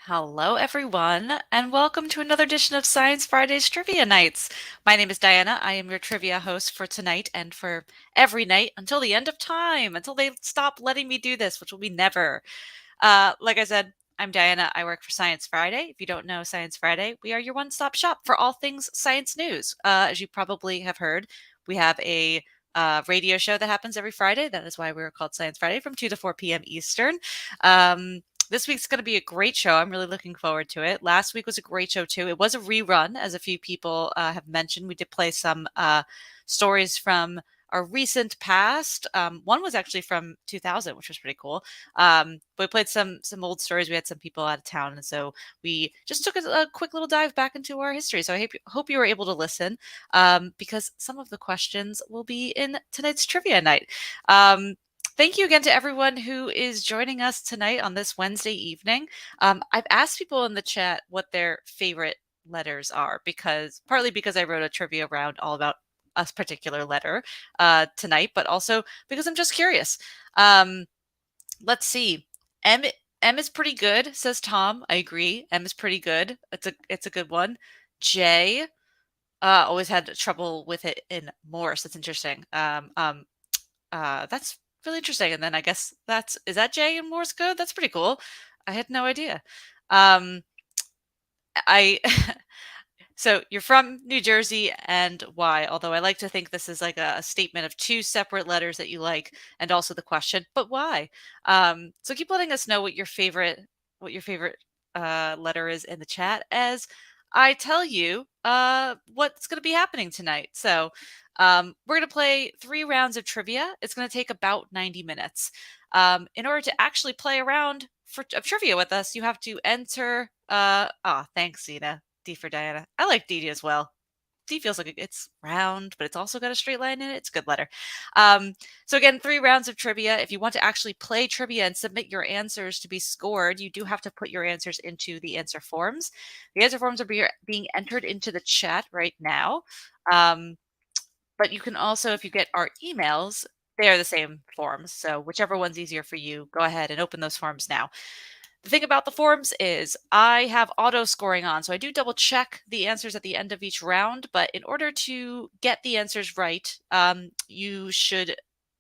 Hello, everyone, and welcome to another edition of Science Fridays Trivia Nights. My name is Diana. I am your trivia host for tonight and for every night until the end of time, until they stop letting me do this, which will be never. Like I said, I'm Diana. I work for Science Friday. If you don't know Science Friday, we are your one-stop shop for all things science news. As you probably have heard, we have a radio show that happens every Friday. That is why we're called Science Friday from 2 to 4 p.m. Eastern. This week's going to be a great show. I'm really looking forward to it. Last week was a great show, too. It was a rerun, as a few people have mentioned. We did play some stories from our recent past. One was actually from 2000, which was pretty cool. But we played some old stories. We had some people out of town, and so we just took a quick little dive back into our history. So I hope you were able to listen, because some of the questions will be in tonight's trivia night. Thank you again to everyone who is joining us tonight on this Wednesday evening. I've asked people in the chat what their favorite letters are, partly because I wrote a trivia round all about a particular letter tonight, but also because I'm just curious. Let's see. M M is pretty good, says Tom. I agree. M is pretty good. It's a good one. J, always had trouble with it in Morse. That's interesting. That's really interesting. And then I guess is that J in Morse code? That's pretty cool. I had no idea. Um, I So you're from New Jersey, and why? Although I like to think this is like a statement of two separate letters that you like, and also the question, but why? So keep letting us know what your favorite letter is in the chat as I tell you what's going to be happening tonight. So we're going to play 3 rounds of trivia. It's going to take about 90 minutes. In order to actually play a round of trivia with us, you have to enter. Thanks, Zena. D for Diana. I like D as well. D feels like it's round, but it's also got a straight line in it. It's a good letter. So again, 3 rounds of trivia. If you want to actually play trivia and submit your answers to be scored, you do have to put your answers into the answer forms. The answer forms are being entered into the chat right now. But you can also, if you get our emails, they are the same forms. So whichever one's easier for you, go ahead and open those forms now. The thing about the forms is I have auto scoring on, so I do double check the answers at the end of each round. But in order to get the answers right, you should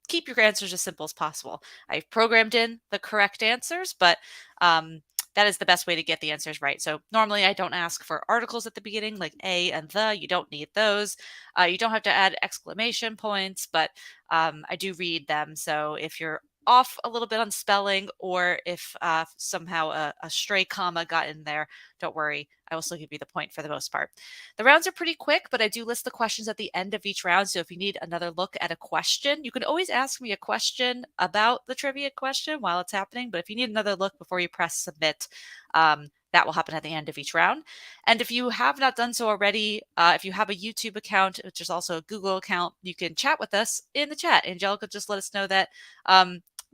keep your answers as simple as possible. I've programmed in the correct answers, but that is the best way to get the answers right. So normally I don't ask for articles at the beginning like a and the. You don't need those. You don't have to add exclamation points, but I do read them. So if you're off a little bit on spelling, or if somehow a stray comma got in there, don't worry. I will still give you the point for the most part. The rounds are pretty quick, but I do list the questions at the end of each round. So if you need another look at a question, you can always ask me a question about the trivia question while it's happening. But if you need another look before you press submit, that will happen at the end of each round. And if you have not done so already, if you have a YouTube account, which is also a Google account, you can chat with us in the chat. Angelica just let us know that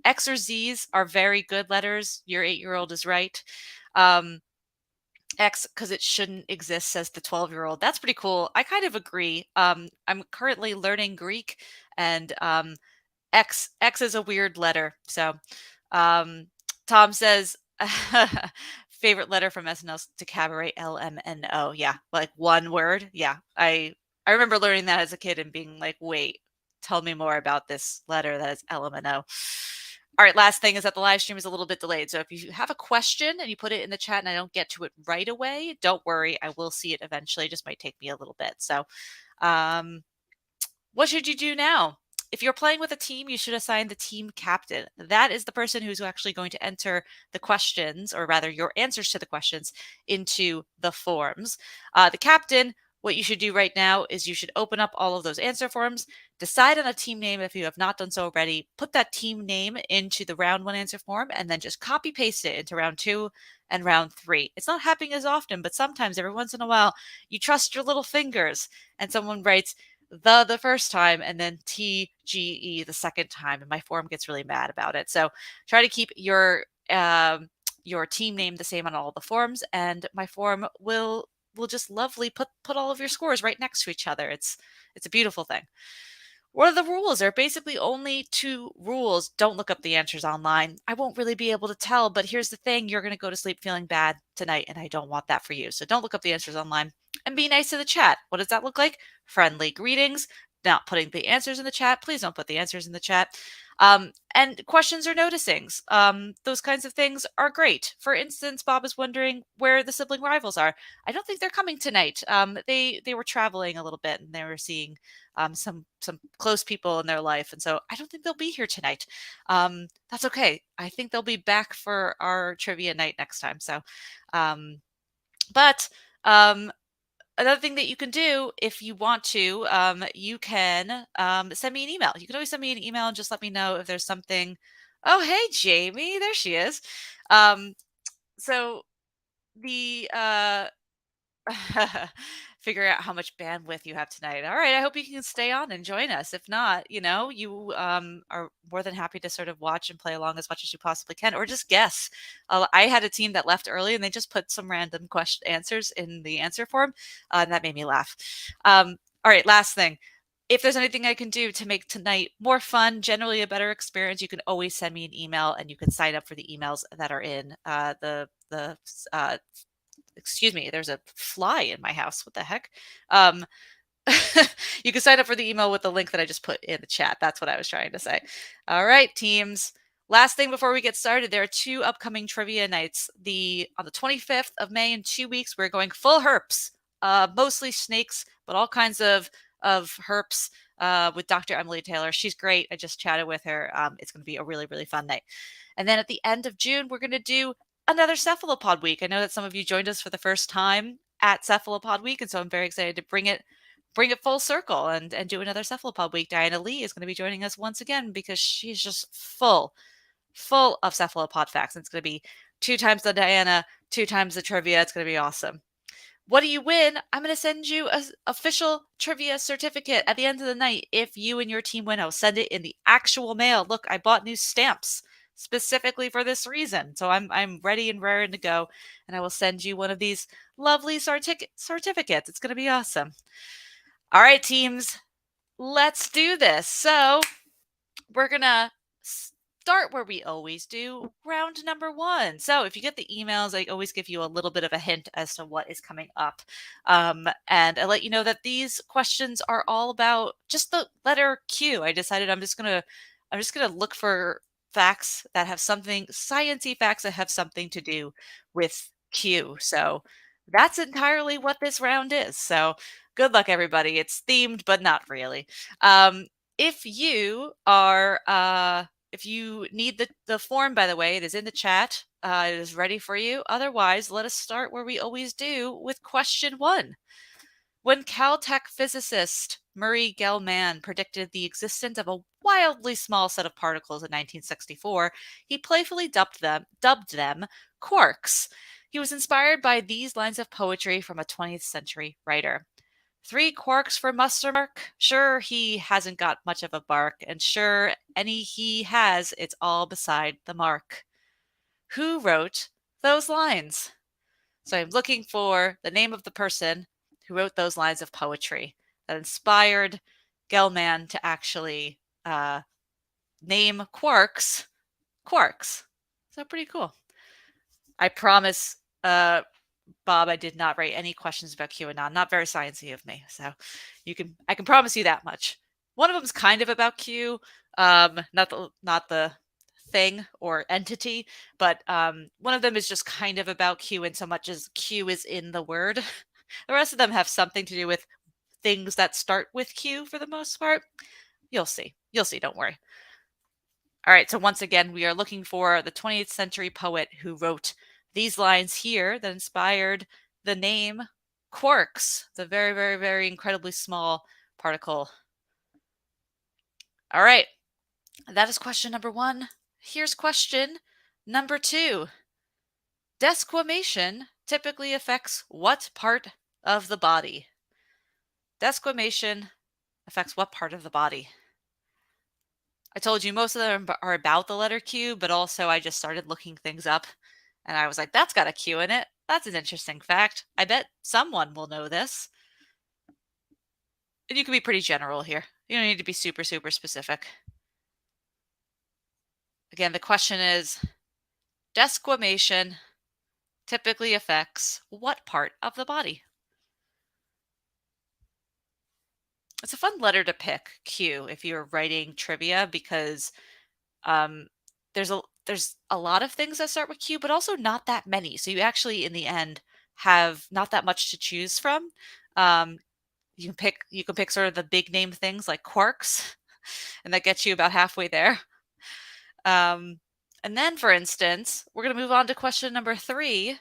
X or Z's are very good letters. Your 8-year-old is right. X, because it shouldn't exist, says the 12-year-old. That's pretty cool. I kind of agree. I'm currently learning Greek, and X is a weird letter. So Tom says favorite letter from SNL to Cabaret, LMNO. Yeah, like one word. Yeah, I remember learning that as a kid and being like, wait, tell me more about this letter that is LMNO. All right, last thing is that the live stream is a little bit delayed. So if you have a question and you put it in the chat and I don't get to it right away, don't worry. I will see it eventually. It just might take me a little bit. So what should you do now? If you're playing with a team, you should assign the team captain. That is the person who's actually going to enter the questions, or rather your answers to the questions, into the forms. The captain, what you should do right now is you should open up all of those answer forms, decide on a team name if you have not done so already, put that team name into the round 1 answer form, and then just copy paste it into round 2 and round 3. It's not happening as often, but sometimes every once in a while, you trust your little fingers and someone writes the first time and then TGE the second time, and my form gets really mad about it. So try to keep your team name the same on all the forms, and my form will just lovely put all of your scores right next to each other. It's a beautiful thing. What are the rules? There are basically only 2 rules. Don't look up the answers online. I won't really be able to tell, but here's the thing. You're going to go to sleep feeling bad tonight, and I don't want that for you. So don't look up the answers online and be nice to the chat. What does that look like? Friendly greetings, not putting the answers in the chat. Please don't put the answers in the chat. And questions or noticings. Those kinds of things are great. For instance, Bob is wondering where the sibling rivals are. I don't think they're coming tonight. They were traveling a little bit and they were seeing some close people in their life, and so I don't think they'll be here tonight. That's okay. I think they'll be back for our trivia night next time. So, but another thing that you can do if you want to, you can send me an email. You can always send me an email and just let me know if there's something. Oh, hey, Jamie, there she is. So the figure out how much bandwidth you have tonight. All right, I hope you can stay on and join us. If not, you are more than happy to sort of watch and play along as much as you possibly can, or just guess. I had a team that left early and they just put some random question answers in the answer form, and that made me laugh. All right, last thing. If there's anything I can do to make tonight more fun, generally a better experience, you can always send me an email, and you can sign up for the emails that are in excuse me, there's a fly in my house. What the heck? Um, you can sign up for the email with the link that I just put in the chat. That's what I was trying to say. All right, teams. Last thing before we get started, there are two upcoming trivia nights. On the 25th of May, in 2 weeks, we're going full herps, mostly snakes, but all kinds of herps with Dr. Emily Taylor. She's great. I just chatted with her. It's going to be a really, really fun night. And then at the end of June, we're going to do another cephalopod week. I know that some of you joined us for the first time at cephalopod week, and so I'm very excited to bring it full circle and do another cephalopod week. Diana Lee is going to be joining us once again because she's just full of cephalopod facts. And it's going to be 2 times the Diana, 2 times the trivia. It's going to be awesome. What do you win? I'm going to send you an official trivia certificate at the end of the night. If you and your team win, I'll send it in the actual mail. Look, I bought new stamps specifically for this reason. So I'm ready and raring to go, and I will send you one of these lovely certificates. It's going to be awesome. All right, teams, let's do this. So we're going to start where we always do, round number 1. So if you get the emails, I always give you a little bit of a hint as to what is coming up. And I let you know that these questions are all about just the letter Q. I decided I'm just gonna look for facts that have sciencey facts that have something to do with Q. So that's entirely what this round is. So good luck, everybody. It's themed, but not really. If you are if you need the form, by the way, it is in the chat. It is ready for you. Otherwise, let us start where we always do with question 1. When Caltech physicist Murray Gell-Mann predicted the existence of a wildly small set of particles in 1964, he playfully dubbed them quarks. He was inspired by these lines of poetry from a 20th century writer. 3 quarks for Muster Mark. Sure, he hasn't got much of a bark, and sure, any he has, it's all beside the mark. Who wrote those lines? So I'm looking for the name of the person who wrote those lines of poetry that inspired Gell-Mann to actually name quarks. So pretty cool. I promise, Bob, I did not write any questions about QAnon. Not very sciencey of me. So I can promise you that much. One of them is kind of about Q, not the thing or entity, but one of them is just kind of about Q in so much as Q is in the word. The rest of them have something to do with things that start with Q for the most part. You'll see. Don't worry. All right. So once again, we are looking for the 20th century poet who wrote these lines here that inspired the name quarks, the very, very, very incredibly small particle. All right. That is question number 1. Here's question number 2. Desquamation typically affects what part of the body? Desquamation affects what part of the body? I told you most of them are about the letter Q, but also I just started looking things up, and I was like, that's got a Q in it. That's an interesting fact. I bet someone will know this. And you can be pretty general here. You don't need to be super, super specific. Again, the question is, desquamation typically affects what part of the body? It's a fun letter to pick, Q, if you're writing trivia, because there's a lot of things that start with Q, but also not that many. So you actually, in the end, have not that much to choose from. You can pick sort of the big name things like quarks, and that gets you about halfway there. And then, for instance, we're going to move on to question number 3,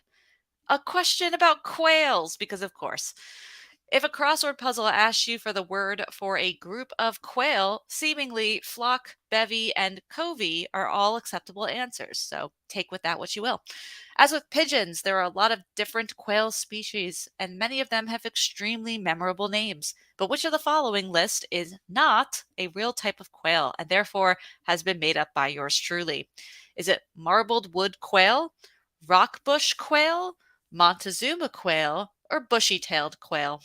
a question about quails, because of course. If a crossword puzzle asks you for the word for a group of quail, seemingly flock, bevy, and covey are all acceptable answers. So take with that what you will. As with pigeons, there are a lot of different quail species, and many of them have extremely memorable names. But which of the following list is not a real type of quail and therefore has been made up by yours truly? Is it marbled wood quail, rockbush quail, Montezuma quail, or bushy-tailed quail?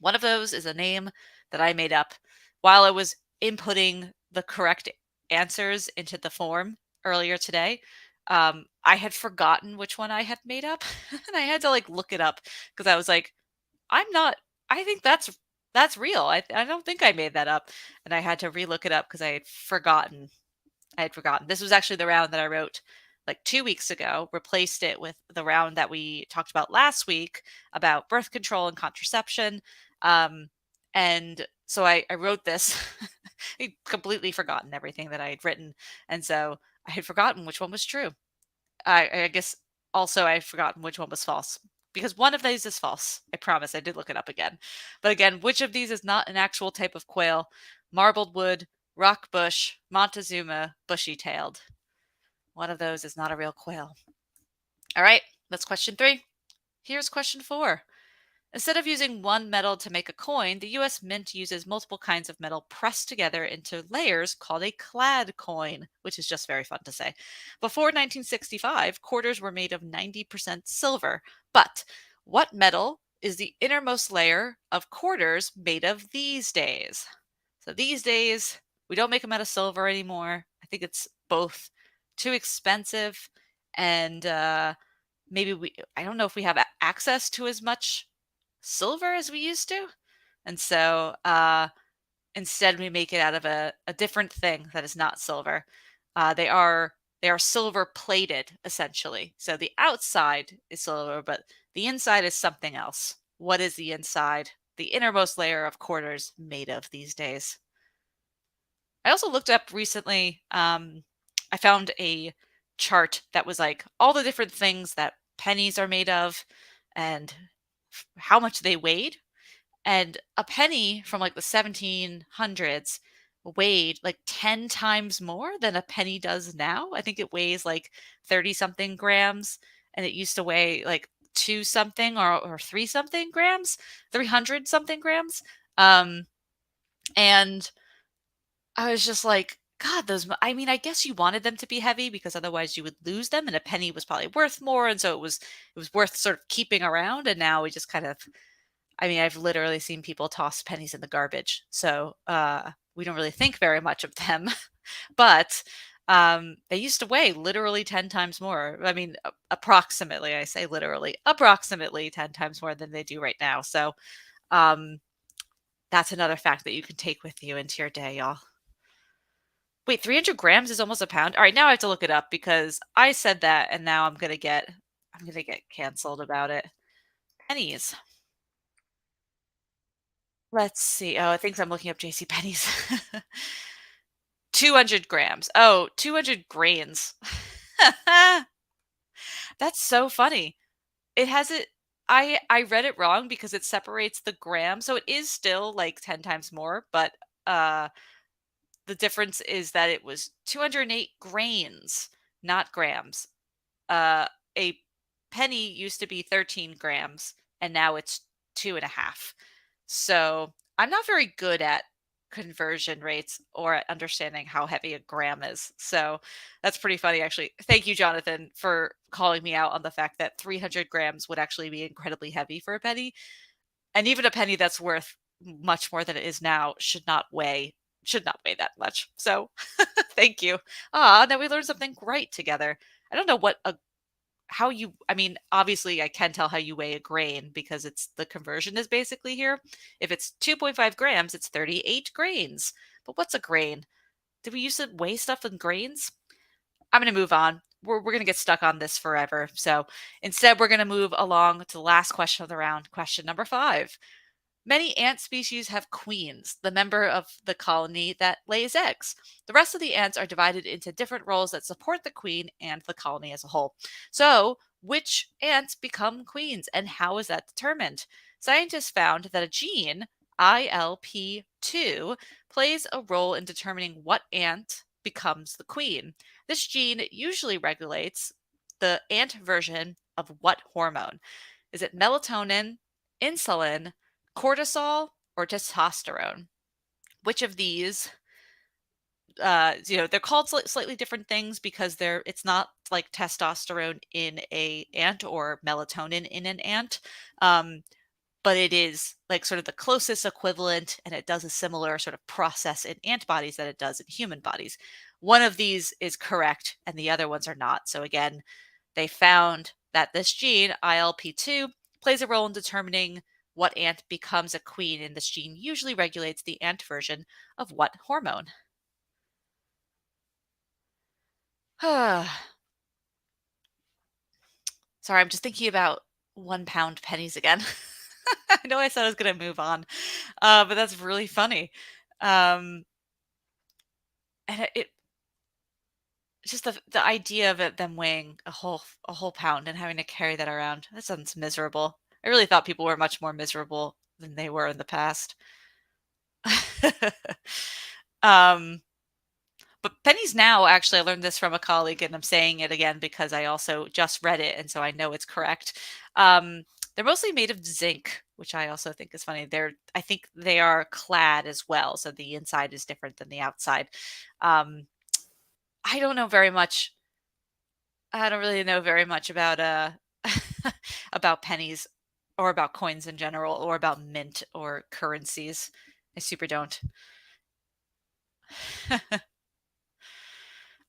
One of those is a name that I made up while I was inputting the correct answers into the form earlier today. I had forgotten which one I had made up, and I had to like look it up because I was like, I'm not. I think that's real. I don't think I made that up, and I had to relook it up because I had forgotten. I had forgotten. This was actually the round that I wrote like 2 weeks ago. Replaced it with the round that we talked about last week about birth control and contraception. Um, and so I wrote this. I'd completely forgotten everything that I had written, and so I had forgotten which one was true. I guess also I had forgotten which one was false because one of these is false. I promise. I did look it up again. But again, which of these is not an actual type of quail? Marbled wood, rock bush, Montezuma, bushy-tailed. One of those is not a real quail. All right, that's question 3. Here's question 4. Instead of using one metal to make a coin, the US Mint uses multiple kinds of metal pressed together into layers called a clad coin, which is just very fun to say. Before 1965, quarters were made of 90% silver. But what metal is the innermost layer of quarters made of these days? So these days, we don't make them out of silver anymore. I think it's both too expensive and maybe I don't know if we have access to as much silver as we used to. And so instead we make it out of a different thing that is not silver. They are silver plated essentially. So the outside is silver, but the inside is something else. What is the inside? The innermost layer of quarters made of these days. I also looked up recently, I found a chart that was like all the different things that pennies are made of and how much they weighed. And a penny from like the 1700s weighed like 10 times more than a penny does now. I think it weighs like 30 something grams, and it used to weigh like 2 something or 3 something grams, 300 something grams. Um, and I was just like, God, I mean, I guess you wanted them to be heavy because otherwise you would lose them, and a penny was probably worth more. And so it was worth sort of keeping around. And now we just kind of, I mean, I've literally seen people toss pennies in the garbage. So we don't really think very much of them. But they used to weigh literally 10 times more. I mean, approximately, I say literally, approximately 10 times more than they do right now. So um, that's another fact that you can take with you into your day, y'all. Wait, 300 grams is almost a pound? All right, now I have to look it up because I said that and now I'm gonna get canceled about it. Pennies. Let's see. Oh, I think I'm looking up JC Penney's. 200 grams. Oh, 200 grains. That's so funny. It has it I read it wrong because it separates the gram, so it is still like 10 times more, but uh the difference is that it was 208 grains, not grams. A penny used to be 13 grams and now it's 2.5. So I'm not very good at conversion rates or at understanding how heavy a gram is. So that's pretty funny, actually. Thank you, Jonathan, for calling me out on the fact that 300 grams would actually be incredibly heavy for a penny. And even a penny that's worth much more than it is now should not weigh that much. So thank you. Now we learned something great together. I don't know how you, I mean, obviously I can tell how you weigh a grain because it's the conversion is basically here. If it's 2.5 grams, it's 38 grains. But what's a grain? Did we used to weigh stuff in grains? I'm going to move on. We're going to get stuck on this forever. So instead, we're going to move along to the last question of the round, question number 5. Many ant species have queens, the member of the colony that lays eggs. The rest of the ants are divided into different roles that support the queen and the colony as a whole. So, which ants become queens and how is that determined? Scientists found that a gene, ILP2, plays a role in determining what ant becomes the queen. This gene usually regulates the ant version of what hormone? Is it melatonin, insulin, cortisol, or testosterone? Which of these, they're called slightly different things because it's not like testosterone in a ant or melatonin in an ant. Um, but it is like sort of the closest equivalent, and it does a similar sort of process in ant bodies that it does in human bodies. One of these is correct and the other ones are not. So again, they found that this gene, ILP2, plays a role in determining what ant becomes a queen, and this gene usually regulates the ant version of what hormone? Sorry, I'm just thinking about 1 pound pennies again. I know I said I was going to move on, but that's really funny. Um, and it just the idea of them weighing a whole pound and having to carry that around. That sounds miserable. I really thought people were much more miserable than they were in the past. um, but pennies now, actually, I learned this from a colleague, and I'm saying it again because I also just read it, and so I know it's correct. They're mostly made of zinc, which I also think is funny. I think they are clad as well, so the inside is different than the outside. Um, I don't know very much. I don't really know very much about about pennies or about coins in general or about mint or currencies. I super don't.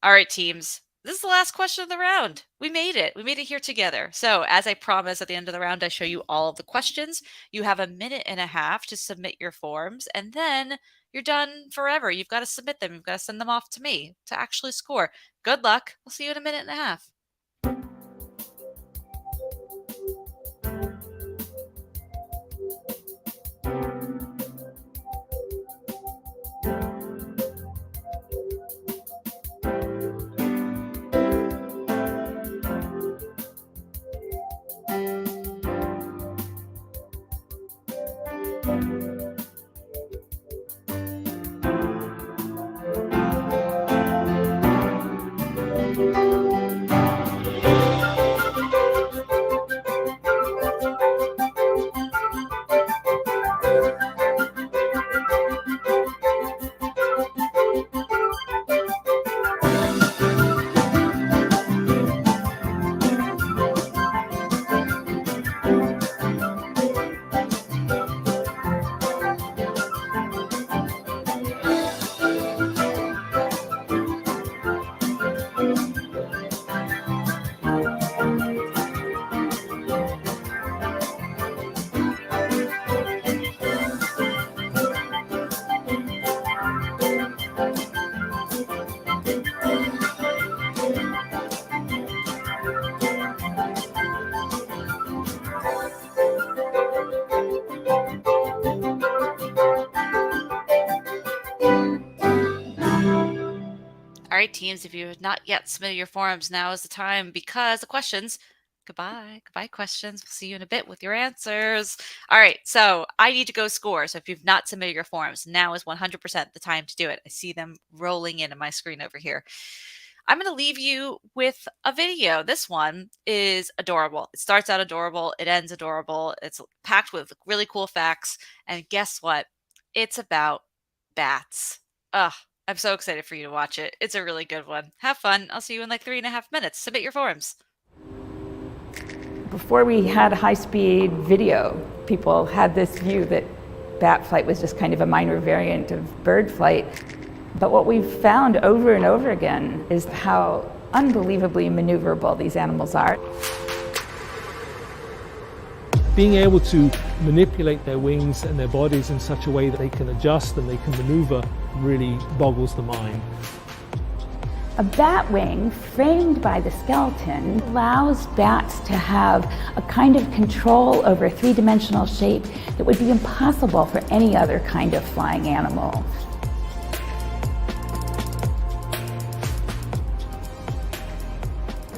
All right, teams. This is the last question of the round. We made it. We made it here together. So, as I promised at the end of the round, I show you all of the questions. You have a minute and a half to submit your forms, and then you're done forever. You've got to submit them. You've got to send them off to me to actually score. Good luck. We'll see you in a minute and a half. All right, teams, if you have not yet submitted your forms, now is the time because the questions, goodbye questions. We'll see you in a bit with your answers. All right, so I need to go score. So if you've not submitted your forms, now is 100% the time to do it. I see them rolling in on my screen over here. I'm going to leave you with a video. This one is adorable. It starts out adorable. It ends adorable. It's packed with really cool facts. And guess what? It's about bats. Ugh. I'm so excited for you to watch it. It's a really good one. Have fun. I'll see you in like 3.5 minutes. Submit your forms. Before we had high-speed video, people had this view that bat flight was just kind of a minor variant of bird flight. But what we've found over and over again is how unbelievably maneuverable these animals are. Being able to manipulate their wings and their bodies in such a way that they can adjust and they can maneuver really boggles the mind. A bat wing framed by the skeleton allows bats to have a kind of control over a three-dimensional shape that would be impossible for any other kind of flying animal.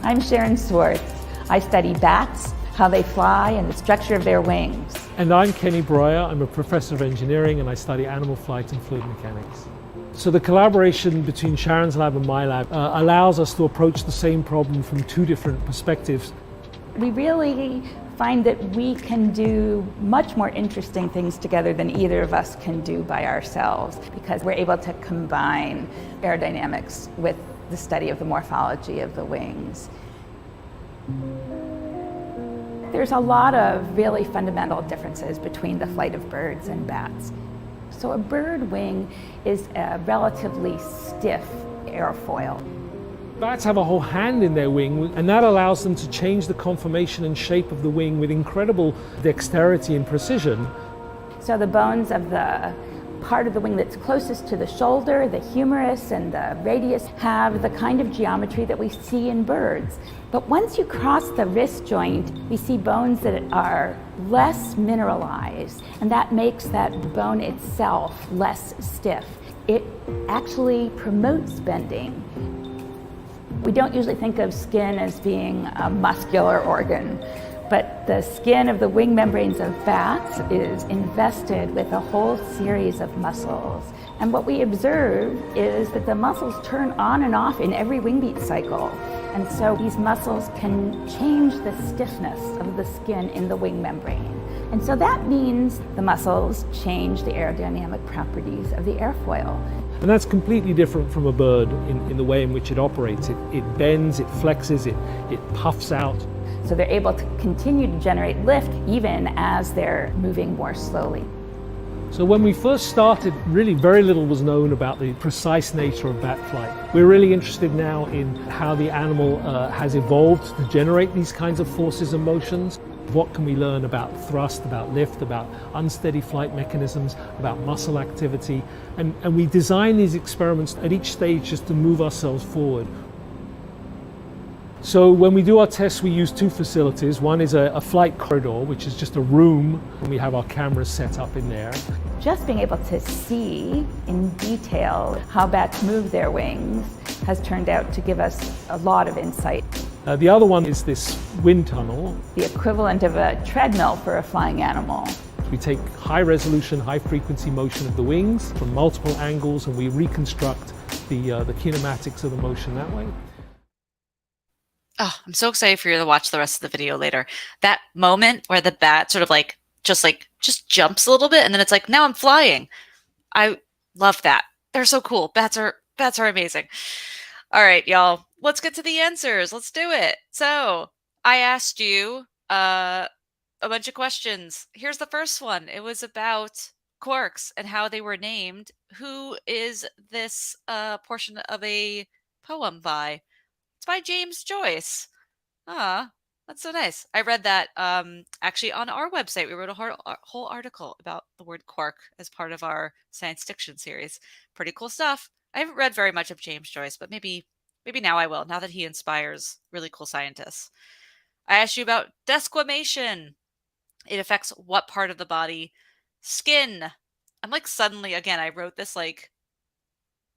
I'm Sharon Swartz. I study bats, how they fly, and the structure of their wings. And I'm Kenny Breuer. I'm a professor of engineering and I study animal flight and fluid mechanics. So the collaboration between Sharon's lab and my lab allows us to approach the same problem from two different perspectives. We really find that we can do much more interesting things together than either of us can do by ourselves, because we're able to combine aerodynamics with the study of the morphology of the wings. There's a lot of really fundamental differences between the flight of birds and bats. So a bird wing is a relatively stiff airfoil. Bats have a whole hand in their wing, and that allows them to change the conformation and shape of the wing with incredible dexterity and precision. So the bones of the part of the wing that's closest to the shoulder, the humerus and the radius, have the kind of geometry that we see in birds. But once you cross the wrist joint, we see bones that are less mineralized, and that makes that bone itself less stiff. It actually promotes bending. We don't usually think of skin as being a muscular organ, but the skin of the wing membranes of bats is invested with a whole series of muscles. And what we observe is that the muscles turn on and off in every wing beat cycle. And so these muscles can change the stiffness of the skin in the wing membrane. And so that means the muscles change the aerodynamic properties of the airfoil. And that's completely different from a bird in the way in which it operates. It bends, it flexes, it puffs out. So they're able to continue to generate lift even as they're moving more slowly. So when we first started, really very little was known about the precise nature of bat flight. We're really interested now in how the animal has evolved to generate these kinds of forces and motions. What can we learn about thrust, about lift, about unsteady flight mechanisms, about muscle activity? And we design these experiments at each stage just to move ourselves forward. So when we do our tests, we use two facilities. One is a flight corridor, which is just a room, and we have our cameras set up in there. Just being able to see in detail how bats move their wings has turned out to give us a lot of insight. The other one is this wind tunnel. The equivalent of a treadmill for a flying animal. We take high resolution, high frequency motion of the wings from multiple angles, and we reconstruct the kinematics of the motion that way. Oh, I'm so excited for you to watch the rest of the video later. That moment where the bat sort of just jumps a little bit, and then it's like, now I'm flying. I love that. They're so cool. Bats are amazing. All right, y'all. Let's get to the answers. Let's do it. So I asked you a bunch of questions. Here's the first one. It was about quarks and how they were named. Who is this portion of a poem by? It's by James Joyce. Ah, that's so nice. I read that actually on our website. We wrote a whole article about the word quark as part of our science fiction series. Pretty cool stuff. I haven't read very much of James Joyce, but maybe now I will, now that he inspires really cool scientists. I asked you about desquamation. It affects what part of the body? Skin. I'm like suddenly, again, I wrote this like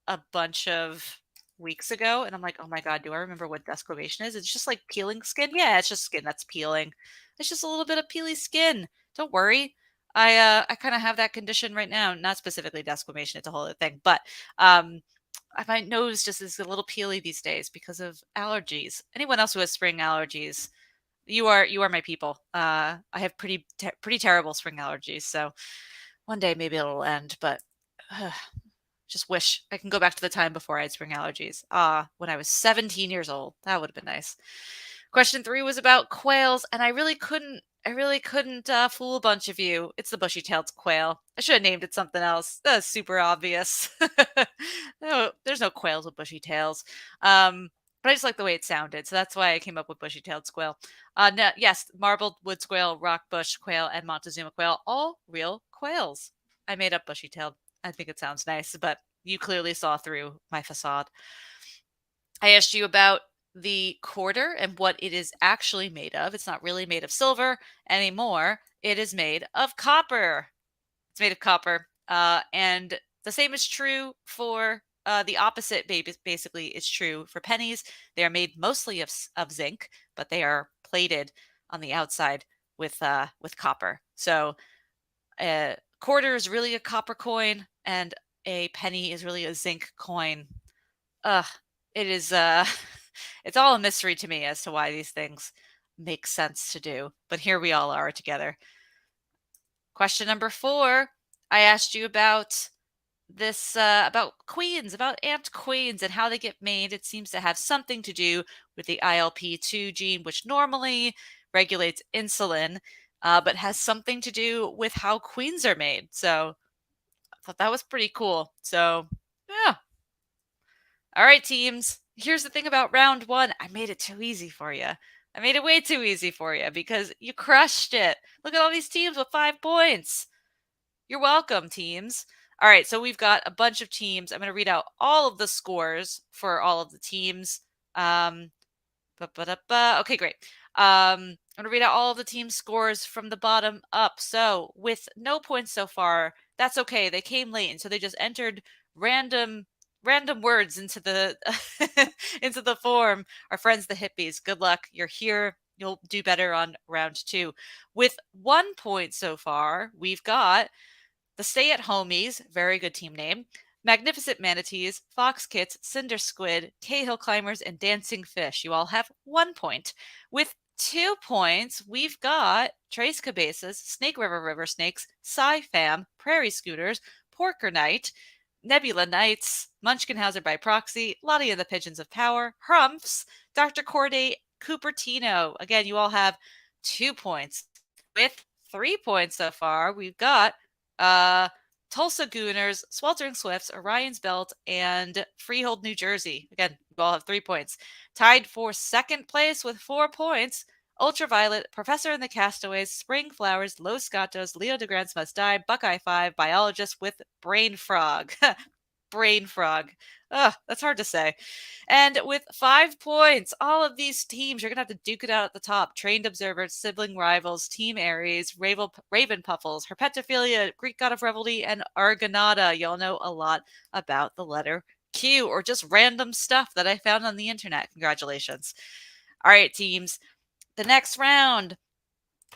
a bunch of weeks ago, and I'm like, oh my God, do I remember what desquamation is? It's just like peeling skin. Yeah, it's just skin that's peeling. It's just a little bit of peely skin. Don't worry. I kind of have that condition right now. Not specifically desquamation, it's a whole other thing, but my nose just is a little peely these days because of allergies. Anyone else who has spring allergies, you are my people. I have pretty terrible spring allergies, so one day maybe it'll end. But just wish I can go back to the time before I had spring allergies. When I was 17 years old, that would have been nice. Question 3 was about quails, and I really couldn't fool a bunch of you. It's the bushy-tailed quail. I should have named it something else. That's super obvious. No, there's no quails with bushy tails. But I just like the way it sounded, so that's why I came up with bushy-tailed quail. No, yes, marbled wood squirrel, rockbush quail, and Montezuma quail, all real quails. I made up bushy-tailed. I think it sounds nice, but you clearly saw through my facade. I asked you about the quarter and what it is actually made of. It's not really made of silver anymore. It is made of copper. It's made of copper. And the same is true for the opposite, basically, is true for pennies. They are made mostly of zinc, but they are plated on the outside with copper. So a quarter is really a copper coin, and a penny is really a zinc coin. It is it's all a mystery to me as to why these things make sense to do, but here we all are together. Question number 4, I asked you about this about queens, about ant queens and how they get made. It seems to have something to do with the ILP2 gene, which normally regulates insulin, but has something to do with how queens are made. So I thought that was pretty cool. So yeah. All right, teams. Here's the thing about round one. I made it too easy for you. I made it way too easy for you because you crushed it. Look at all these teams with 5 points. You're welcome, teams. All right, so we've got a bunch of teams. I'm going to read out all of the scores for all of the teams. Okay, great. I'm going to read out all of the team scores from the bottom up. So with no points so far, that's okay. They came late, and so they just entered random words into the into the form. Our friends the hippies, good luck. You're here. You'll do better on round 2. With 1 point so far, we've got the Stay at Homies, very good team name, Magnificent Manatees, Fox Kits, Cinder Squid, Cahill Climbers, and Dancing Fish. You all have 1 point. With 2 points, we've got Trace Cabezas, Snake River Snakes, Sci-Fam, Prairie Scooters, Porker Knight, Nebula Knights, Munchkinhauser by Proxy, Lottie and the Pigeons of Power, Humphs, Dr. Corday, Cupertino. Again, you all have 2 points. With 3 points so far, we've got Tulsa Gooners, Sweltering Swifts, Orion's Belt, and Freehold, New Jersey. Again, you all have 3 points. Tied for second place with 4 points, Ultraviolet, Professor and the Castaways, Spring Flowers, Los Gatos, Leo DeGrand's Must Die, Buckeye 5, Biologist with Brain Frog. Brain Frog. Ugh, that's hard to say. And with 5 points, all of these teams, you're going to have to duke it out at the top. Trained Observers, Sibling Rivals, Team Aries, Raven Puffles, Herpetophilia, Greek God of Revelry, and Argonauta. Y'all know a lot about the letter Q, or just random stuff that I found on the internet. Congratulations. All right, teams. The next round,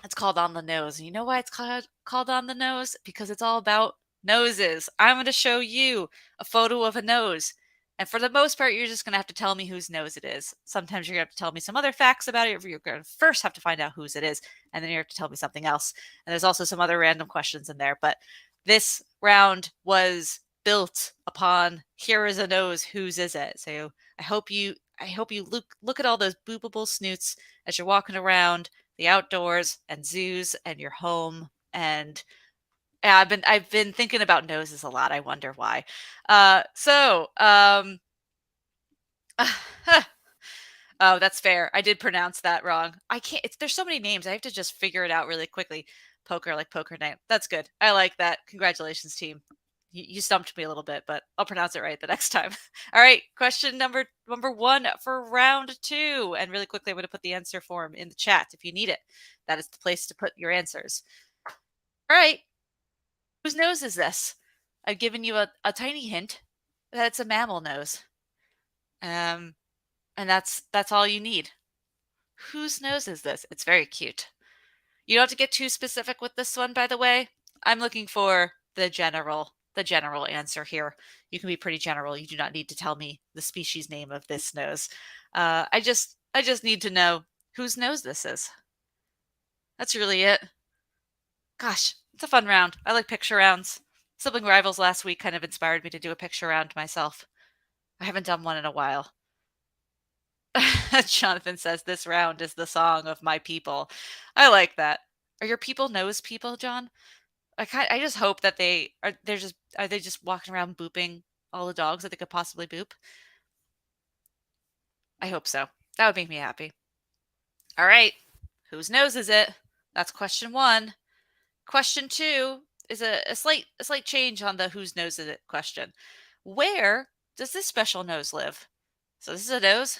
it's called On the Nose. And you know why it's called On the Nose? Because it's all about noses. I'm going to show you a photo of a nose. And for the most part, you're just going to have to tell me whose nose it is. Sometimes you're going to have to tell me some other facts about it. You're going to first have to find out whose it is, and then you have to tell me something else. And there's also some other random questions in there. But this round was built upon here is a nose, whose is it? So I hope you look at all those boopable snoots as you're walking around the outdoors and zoos and your home. And yeah, I've been thinking about noses a lot. I wonder why. Oh, that's fair. I did pronounce that wrong. I can't. There's so many names. I have to just figure it out really quickly. Poker, like poker night. That's good. I like that. Congratulations, team. You stumped me a little bit, but I'll pronounce it right the next time. All right, question number 1 for round 2. And really quickly, I'm going to put the answer form in the chat if you need it. That is the place to put your answers. All right. Whose nose is this? I've given you a tiny hint that it's a mammal nose. And that's all you need. Whose nose is this? It's very cute. You don't have to get too specific with this one, by the way. I'm looking for the general answer here. You can be pretty general. You do not need to tell me the species name of this nose. I just need to know whose nose this is. That's really it. Gosh, it's a fun round. I like picture rounds. Sibling Rivals last week kind of inspired me to do a picture round myself. I haven't done one in a while. Jonathan says this round is the song of my people. I like that. Are your people nose people, John? I just hope that are they just walking around booping all the dogs that they could possibly boop? I hope so. That would make me happy. All right. Whose nose is it? That's question 1. Question 2 is a slight change on the whose nose is it question. Where does this special nose live? So this is a nose.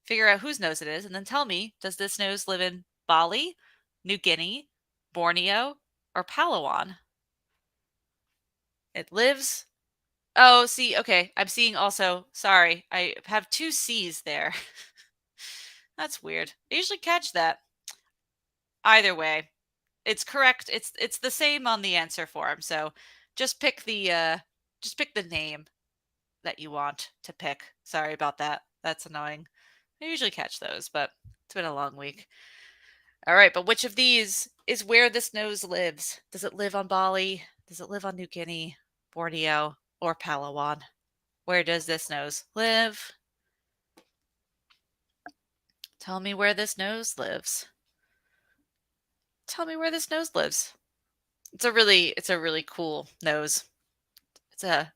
Figure out whose nose it is, and then tell me, does this nose live in Bali, New Guinea, Borneo, or Palawan? It lives... Oh, see, okay. I'm seeing also... Sorry, I have 2 C's there. That's weird. I usually catch that. Either way, it's correct. It's the same on the answer form, so just pick the name that you want to pick. Sorry about that. That's annoying. I usually catch those, but it's been a long week. All right, but which of these is where this nose lives? Does it live on Bali? Does it live on New Guinea, Borneo, or Palawan? Where does this nose live? Tell me where this nose lives. tell me where this nose lives. It's a really cool nose. It's a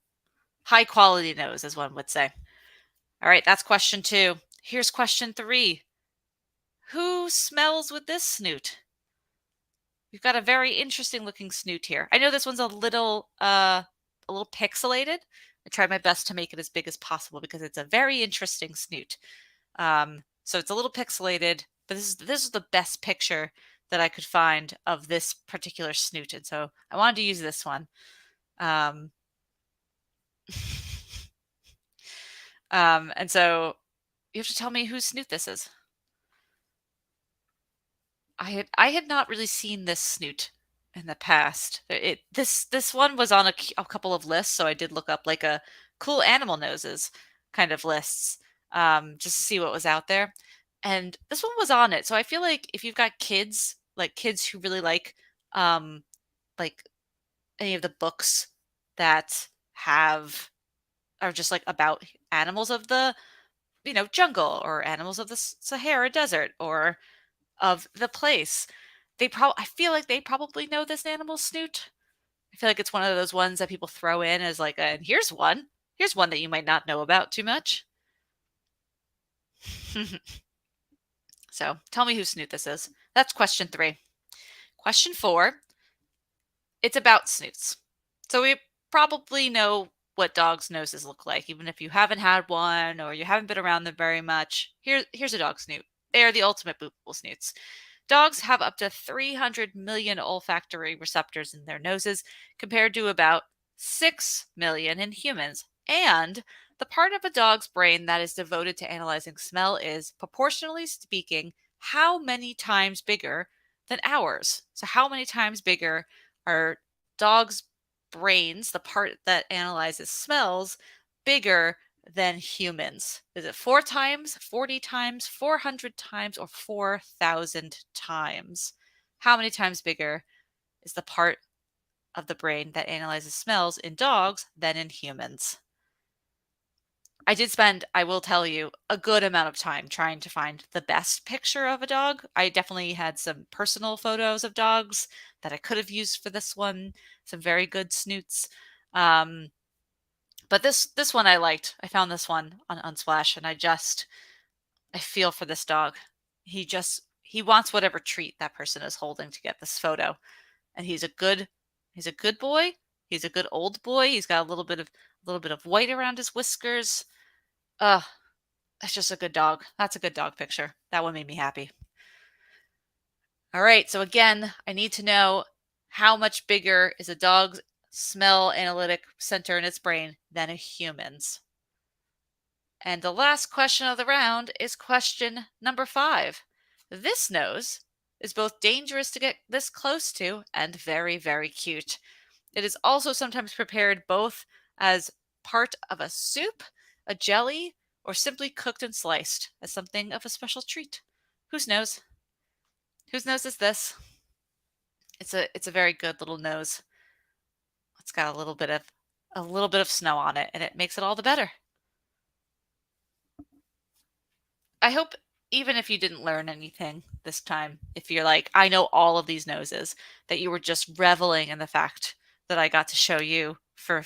high quality nose, as one would say. All right, that's question 2. Here's question 3. Who smells with this snoot? We've got a very interesting looking snoot here. I know this one's a little pixelated. I tried my best to make it as big as possible because it's a very interesting snoot. So it's a little pixelated, but this is the best picture that I could find of this particular snoot, and so I wanted to use this one. And so you have to tell me whose snoot this is. I had not really seen this snoot in the past. This one was on a couple of lists, so I did look up like a cool animal noses kind of lists, just to see what was out there. And this one was on it. So I feel like if you've got kids, like kids who really like any of the books that are just like about animals of the jungle, or animals of the Sahara Desert, or of the place, I feel like they probably know this animal snoot. I feel like it's one of those ones that people throw in as like, and here's one that you might not know about too much. So tell me whose snoot this is. That's question 3. Question 4, it's about snoots. So we probably know what dogs' noses look like, even if you haven't had one or you haven't been around them very much. Here's a dog snoot. They are the ultimate boopable snoots. Dogs have up to 300 million olfactory receptors in their noses, compared to about 6 million in humans. And the part of a dog's brain that is devoted to analyzing smell is, proportionally speaking, how many times bigger than ours? So how many times bigger are dogs' brains, the part that analyzes smells, bigger than humans? Is it 4 times, 40 times, 400 times, or 4,000 times? How many times bigger is the part of the brain that analyzes smells in dogs than in humans? I did spend, I will tell you, a good amount of time trying to find the best picture of a dog. I definitely had some personal photos of dogs that I could have used for this one, some very good snoots. But this one I liked. I found this one on Unsplash, and I feel for this dog. He wants whatever treat that person is holding to get this photo. And he's a good boy. He's a good old boy. He's got a little bit of white around his whiskers. That's just a good dog. That's a good dog picture. That one made me happy. All right, so again, I need to know how much bigger is a dog's smell analytic center in its brain than a human's. And the last question of the round is question number 5. This nose is both dangerous to get this close to and very, very cute. It is also sometimes prepared both as part of a soup, a jelly, or simply cooked and sliced as something of a special treat. Whose nose? Whose nose is this? It's a very good little nose. It's got a little bit of snow on it, and it makes it all the better. I hope, even if you didn't learn anything this time, if you're like, I know all of these noses, that you were just reveling in the fact that I got to show you for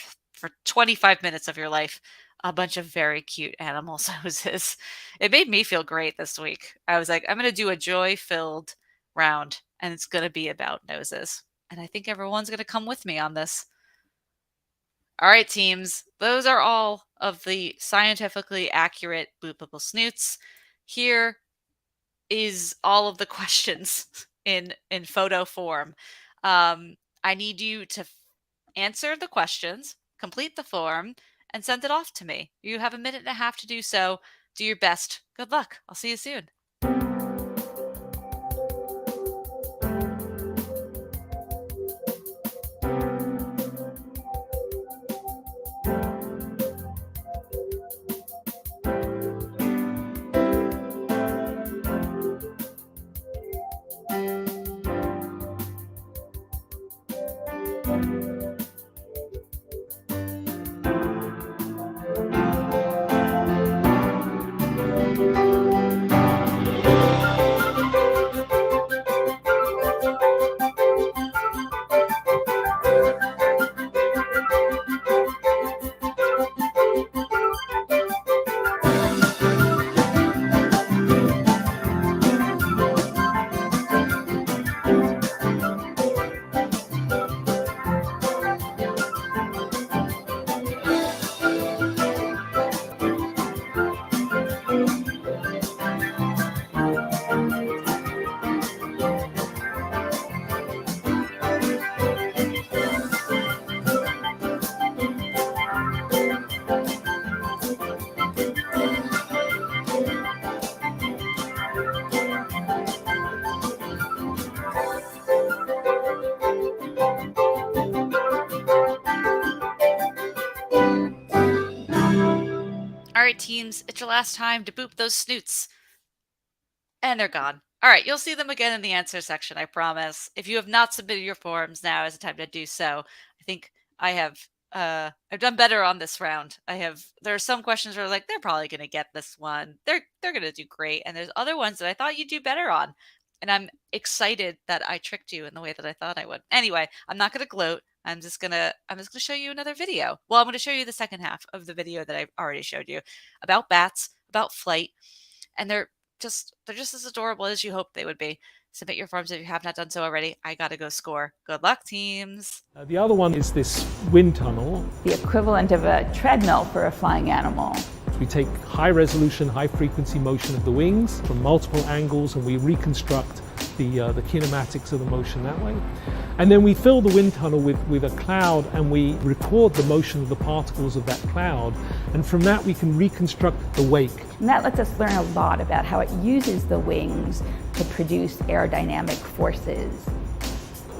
25 minutes of your life a bunch of very cute animal noses. It made me feel great this week. I was like, I'm going to do a joy-filled round, and it's going to be about noses. And I think everyone's going to come with me on this. All right, teams, those are all of the scientifically accurate boopable snoots. Here is all of the questions in photo form. I need you to answer the questions, complete the form, and send it off to me. You have a minute and a half to do so. Do your best. Good luck. I'll see you soon. teams, it's your last time to boop those snoots. And they're gone. All right, you'll see them again in the answer section, I promise. If you have not submitted your forms, now is the time to do so. I think I have I've done better on this round. There are some questions where like they're probably going to get this one. They're going to do great, and there's other ones that I thought you'd do better on. And I'm excited that I tricked you in the way that I thought I would. Anyway, I'm not going to gloat. I'm just going to show you another video. Well, I'm going to show you the second half of the video that I've already showed you about bats, about flight, and they're just as adorable as you hoped they would be. Submit your forms if you have not done so already. I gotta go score. Good luck, teams. The other one is this wind tunnel. The equivalent of a treadmill for a flying animal. We take high resolution, high frequency motion of the wings from multiple angles, and we reconstruct the kinematics of the motion that way. And then we fill the wind tunnel with a cloud, and we record the motion of the particles of that cloud. And from that we can reconstruct the wake. And that lets us learn a lot about how it uses the wings to produce aerodynamic forces.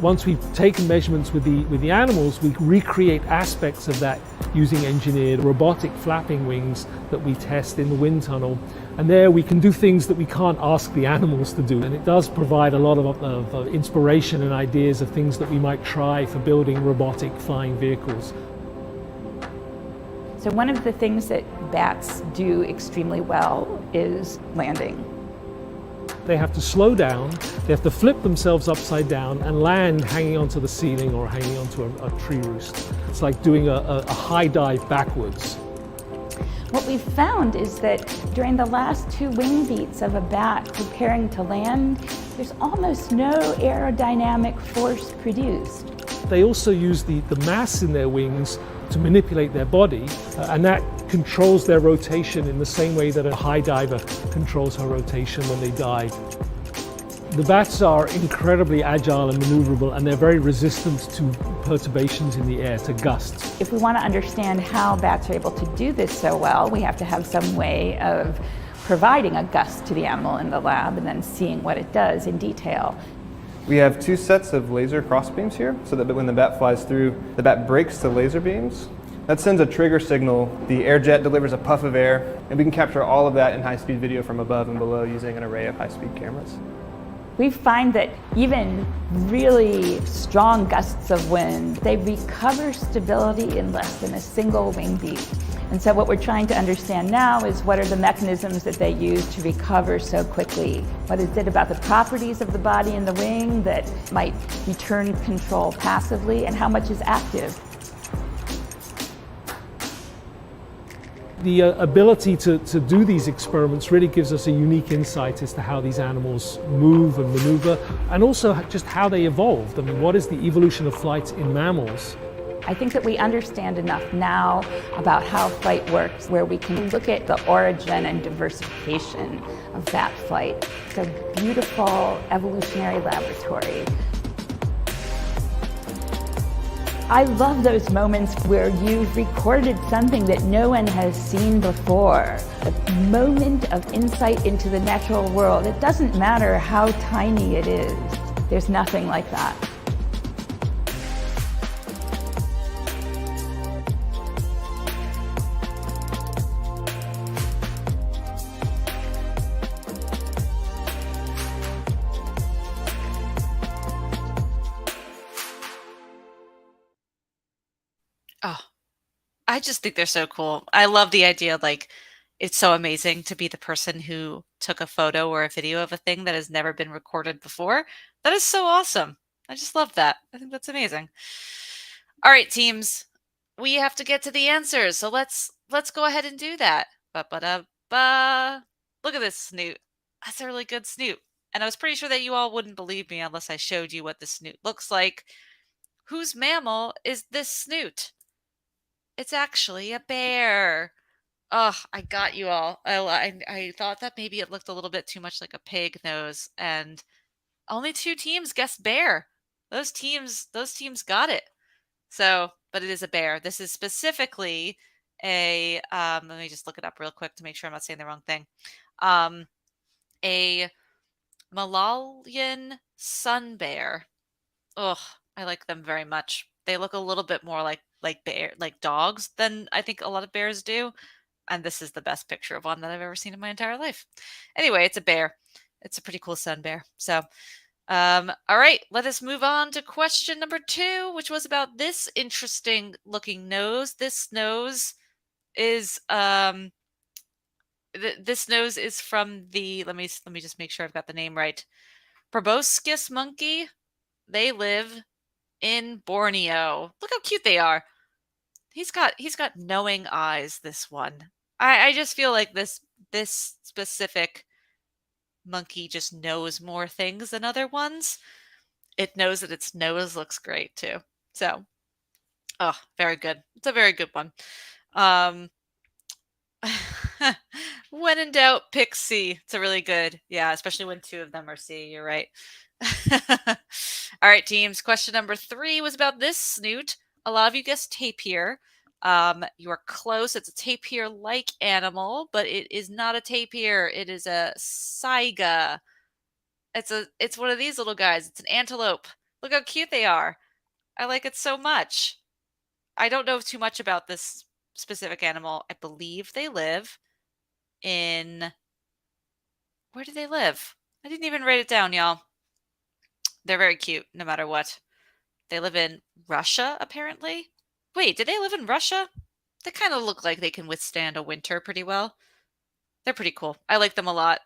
Once we've taken measurements with the animals, we recreate aspects of that using engineered robotic flapping wings that we test in the wind tunnel. And there we can do things that we can't ask the animals to do. And it does provide a lot of inspiration and ideas of things that we might try for building robotic flying vehicles. So one of the things that bats do extremely well is landing. They have to slow down, they have to flip themselves upside down and land hanging onto the ceiling or hanging onto a tree roost. It's like doing a high dive backwards. What we've found is that during the last 2 wing beats of a bat preparing to land, there's almost no aerodynamic force produced. They also use the mass in their wings to manipulate their body, and that controls their rotation in the same way that a high diver controls her rotation when they dive. The bats are incredibly agile and maneuverable, and they're very resistant to perturbations in the air, to gusts. If we want to understand how bats are able to do this so well, we have to have some way of providing a gust to the animal in the lab and then seeing what it does in detail. We have 2 sets of laser crossbeams here, so that when the bat flies through, the bat breaks the laser beams. That sends a trigger signal. The air jet delivers a puff of air, and we can capture all of that in high-speed video from above and below using an array of high-speed cameras. We find that even really strong gusts of wind, they recover stability in less than a single wing beat. And so what we're trying to understand now is what are the mechanisms that they use to recover so quickly? What is it about the properties of the body and the wing that might return control passively, and how much is active? The ability to do these experiments really gives us a unique insight as to how these animals move and maneuver, and also just how they evolved. I mean, what is the evolution of flight in mammals? I think that we understand enough now about how flight works where we can look at the origin and diversification of bat flight. It's a beautiful evolutionary laboratory. I love those moments where you've recorded something that no one has seen before. A moment of insight into the natural world. It doesn't matter how tiny it is. There's nothing like that. Oh, I just think they're so cool. I love the idea, like, it's so amazing to be the person who took a photo or a video of a thing that has never been recorded before. That is so awesome. I just love that. I think that's amazing. All right, teams, we have to get to the answers. So let's go ahead and do that. Ba-ba-da-ba. Look at this snoot. That's a really good snoot. And I was pretty sure that you all wouldn't believe me unless I showed you what the snoot looks like. Whose mammal is this snoot? It's actually a bear. Oh, I got you all. I thought that maybe it looked a little bit too much like a pig nose, and only 2 teams guessed bear. Those teams got it. So, but it is a bear. This is specifically a let me just look it up real quick to make sure I'm not saying the wrong thing. A Malayan sun bear. Ugh, I like them very much. They look a little bit more like dogs than I think a lot of bears do. And this is the best picture of one that I've ever seen in my entire life. Anyway, it's a bear. It's a pretty cool sun bear. So, all right, let us move on to question number 2, which was about this interesting looking nose. This nose is this nose is from the let me just make sure I've got the name right. Proboscis monkey. They live in Borneo. Look how cute they are. He's got knowing eyes, this one. I just feel like this specific monkey just knows more things than other ones. It knows that its nose looks great too. So, oh, very good. It's a very good one. When in doubt, pick C. It's a really good. Yeah, especially when 2 of them are C. You're right. All right, teams. Question number 3 was about this snoot. A lot of you guessed tapir. You are close. It's a tapir-like animal, but it is not a tapir. It is a saiga. It's one of these little guys. It's an antelope. Look how cute they are. I like it so much. I don't know too much about this specific animal. I believe they live in where do they live? I didn't even write it down, y'all. They're very cute no matter what. They live in Russia, apparently. Wait, did they live in Russia? They kind of look like they can withstand a winter pretty well. They're pretty cool. I like them a lot.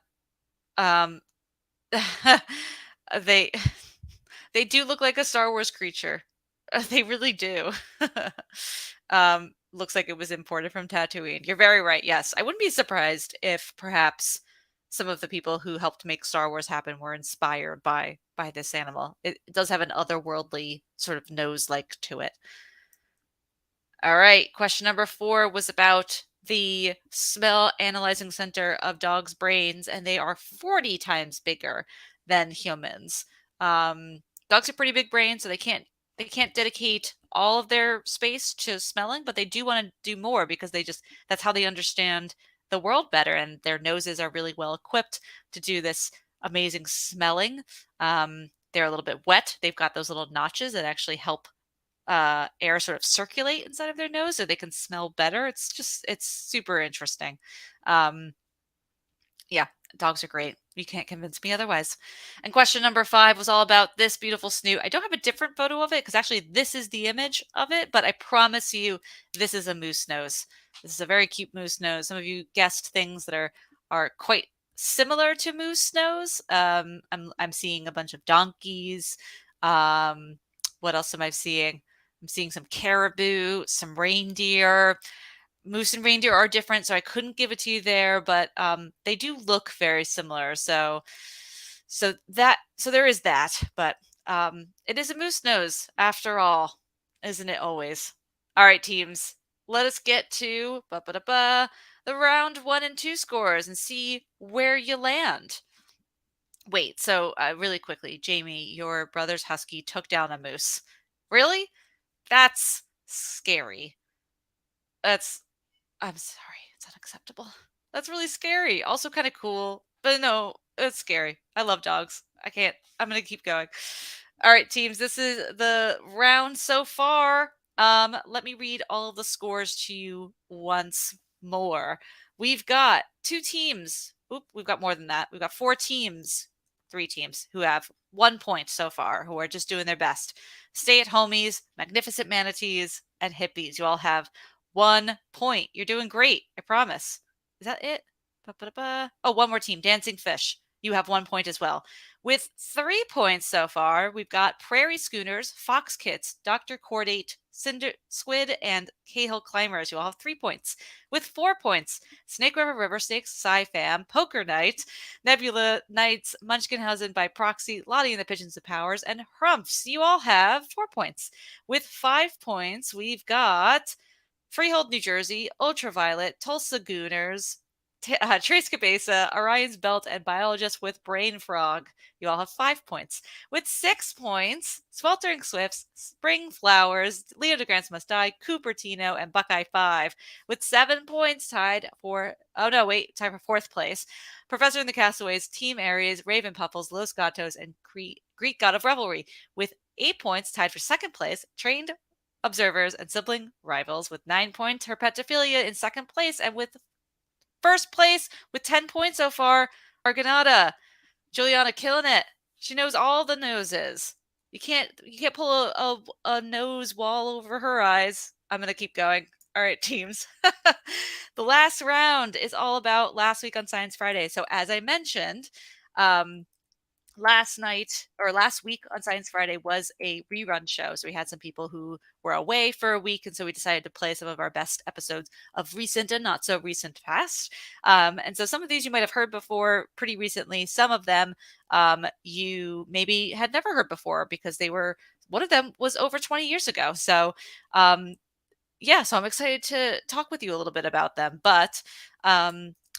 Um, they they do look like a Star Wars creature. They really do. Looks like it was imported from Tatooine. You're very right. Yes, I wouldn't be surprised if perhaps some of the people who helped make Star Wars happen were inspired by this animal. It does have an otherworldly sort of nose-like to it. All right, question number 4 was about the smell analyzing center of dogs' brains, and they are 40 times bigger than humans. Dogs have pretty big brains, so they can't dedicate all of their space to smelling, but they do want to do more because that's how they understand the world better, and their noses are really well equipped to do this amazing smelling. They're a little bit wet. They've got those little notches that actually help air sort of circulate inside of their nose so they can smell better. It's super interesting. Yeah, dogs are great. You can't convince me otherwise. And question number 5 was all about this beautiful snoot. I don't have a different photo of it because actually this is the image of it, but I promise you this is a moose nose. This is a very cute moose nose. Some of you guessed things that are quite similar to moose nose. I'm seeing a bunch of donkeys. What else am I seeing? I'm seeing some caribou, some reindeer. Moose and reindeer are different, so I couldn't give it to you there, but they do look very similar. So there is that, but it is a moose nose after all, isn't it always? All right, teams, let us get to the round 1 and 2 scores and see where you land. Wait, so really quickly, Jamie, your brother's husky took down a moose. Really? That's scary. I'm sorry. It's unacceptable. That's really scary. Also kind of cool. But no, it's scary. I love dogs. I can't. I'm going to keep going. All right, teams. This is the round so far. Let me read all of the scores to you once more. We've got 2 teams. Oop, we've got more than that. We've got 4 teams. 3 teams who have 1 point so far, who are just doing their best. Stay-at-homies, magnificent manatees, and hippies. You all have 1 point. You're doing great. I promise. Is that it? Oh, one more team. Dancing Fish. You have 1 point as well. With 3 points so far, we've got Prairie Schooners, Fox Kits, Dr. Cordate, Cinder Squid, and Cahill Climbers. You all have 3 points. With 4 points, Snake River River Snakes, Sci-Fam, Poker Night, Nebula Knights, Munchkinhausen by Proxy, Lottie and the Pigeons of Powers, and Hrumps. You all have 4 points. With 5 points, we've got Freehold, New Jersey, Ultraviolet, Tulsa Gooners, Trace Cabeza, Orion's Belt, and Biologist with Brain Frog. You all have 5 points. With 6 points, Sweltering Swifts, Spring Flowers, Leo DeGrance Must Die, Cupertino, and Buckeye 5. With 7 points, tied for 4th place, Professor and the Castaways, Team Aries, Raven Puffles, Los Gatos, and Greek God of Revelry. With 8 points, tied for 2nd place, Trained Observers and Sibling Rivals. With 9 points, Herpetophilia in 2nd place, and with first place with 10 points so far, Argonauta. Juliana killing it. She knows all the noses. You can't pull a nose wall over her eyes. I'm going to keep going. All right, teams. The last round is all about last week on Science Friday. So as I mentioned, last week on Science Friday was a rerun show. So we had some people who were away for a week. And so we decided to play some of our best episodes of recent and not so recent past. And so some of these you might have heard before pretty recently. Some of them you maybe had never heard before because one of them was over 20 years ago. So so I'm excited to talk with you a little bit about them. But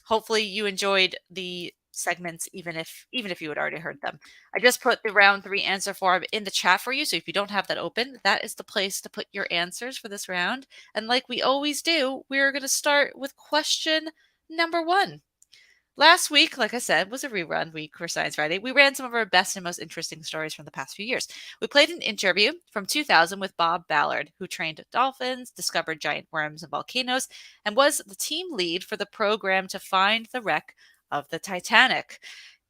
hopefully you enjoyed the segments, even if you had already heard them. I just put the round 3 answer form in the chat for you. So if you don't have that open, that is the place to put your answers for this round. And like we always do, we're going to start with question number 1. Last week, like I said, was a rerun week for Science Friday. We ran some of our best and most interesting stories from the past few years. We played an interview from 2000 with Bob Ballard, who trained dolphins, discovered giant worms and volcanoes, and was the team lead for the program to find the wreck of the Titanic.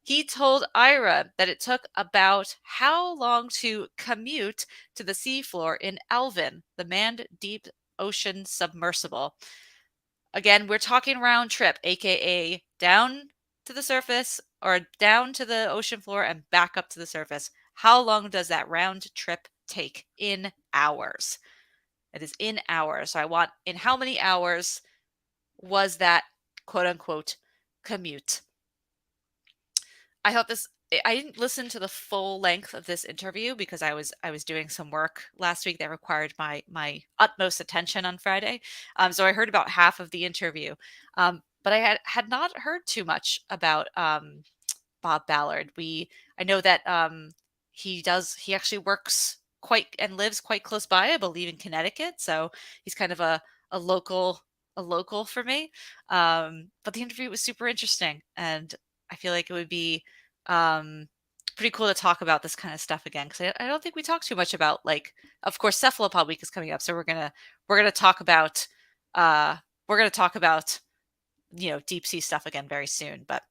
He told Ira that it took about how long to commute to the seafloor in Alvin, the manned deep ocean submersible. Again, we're talking round trip, aka down to the surface or down to the ocean floor and back up to the surface. How long does that round trip take in hours? It is in hours. So I want in how many hours was that quote unquote commute? I didn't listen to the full length of this interview because I was doing some work last week that required my utmost attention on Friday. So I heard about half of the interview, but I had not heard too much about Bob Ballard. I know that he actually works quite and lives quite close by, I believe in Connecticut. So he's kind of a local for me. But the interview was super interesting, and I feel like it would be pretty cool to talk about this kind of stuff again, because I don't think we talk too much about, like, of course, Cephalopod Week is coming up, so we're gonna talk about deep sea stuff again very soon. But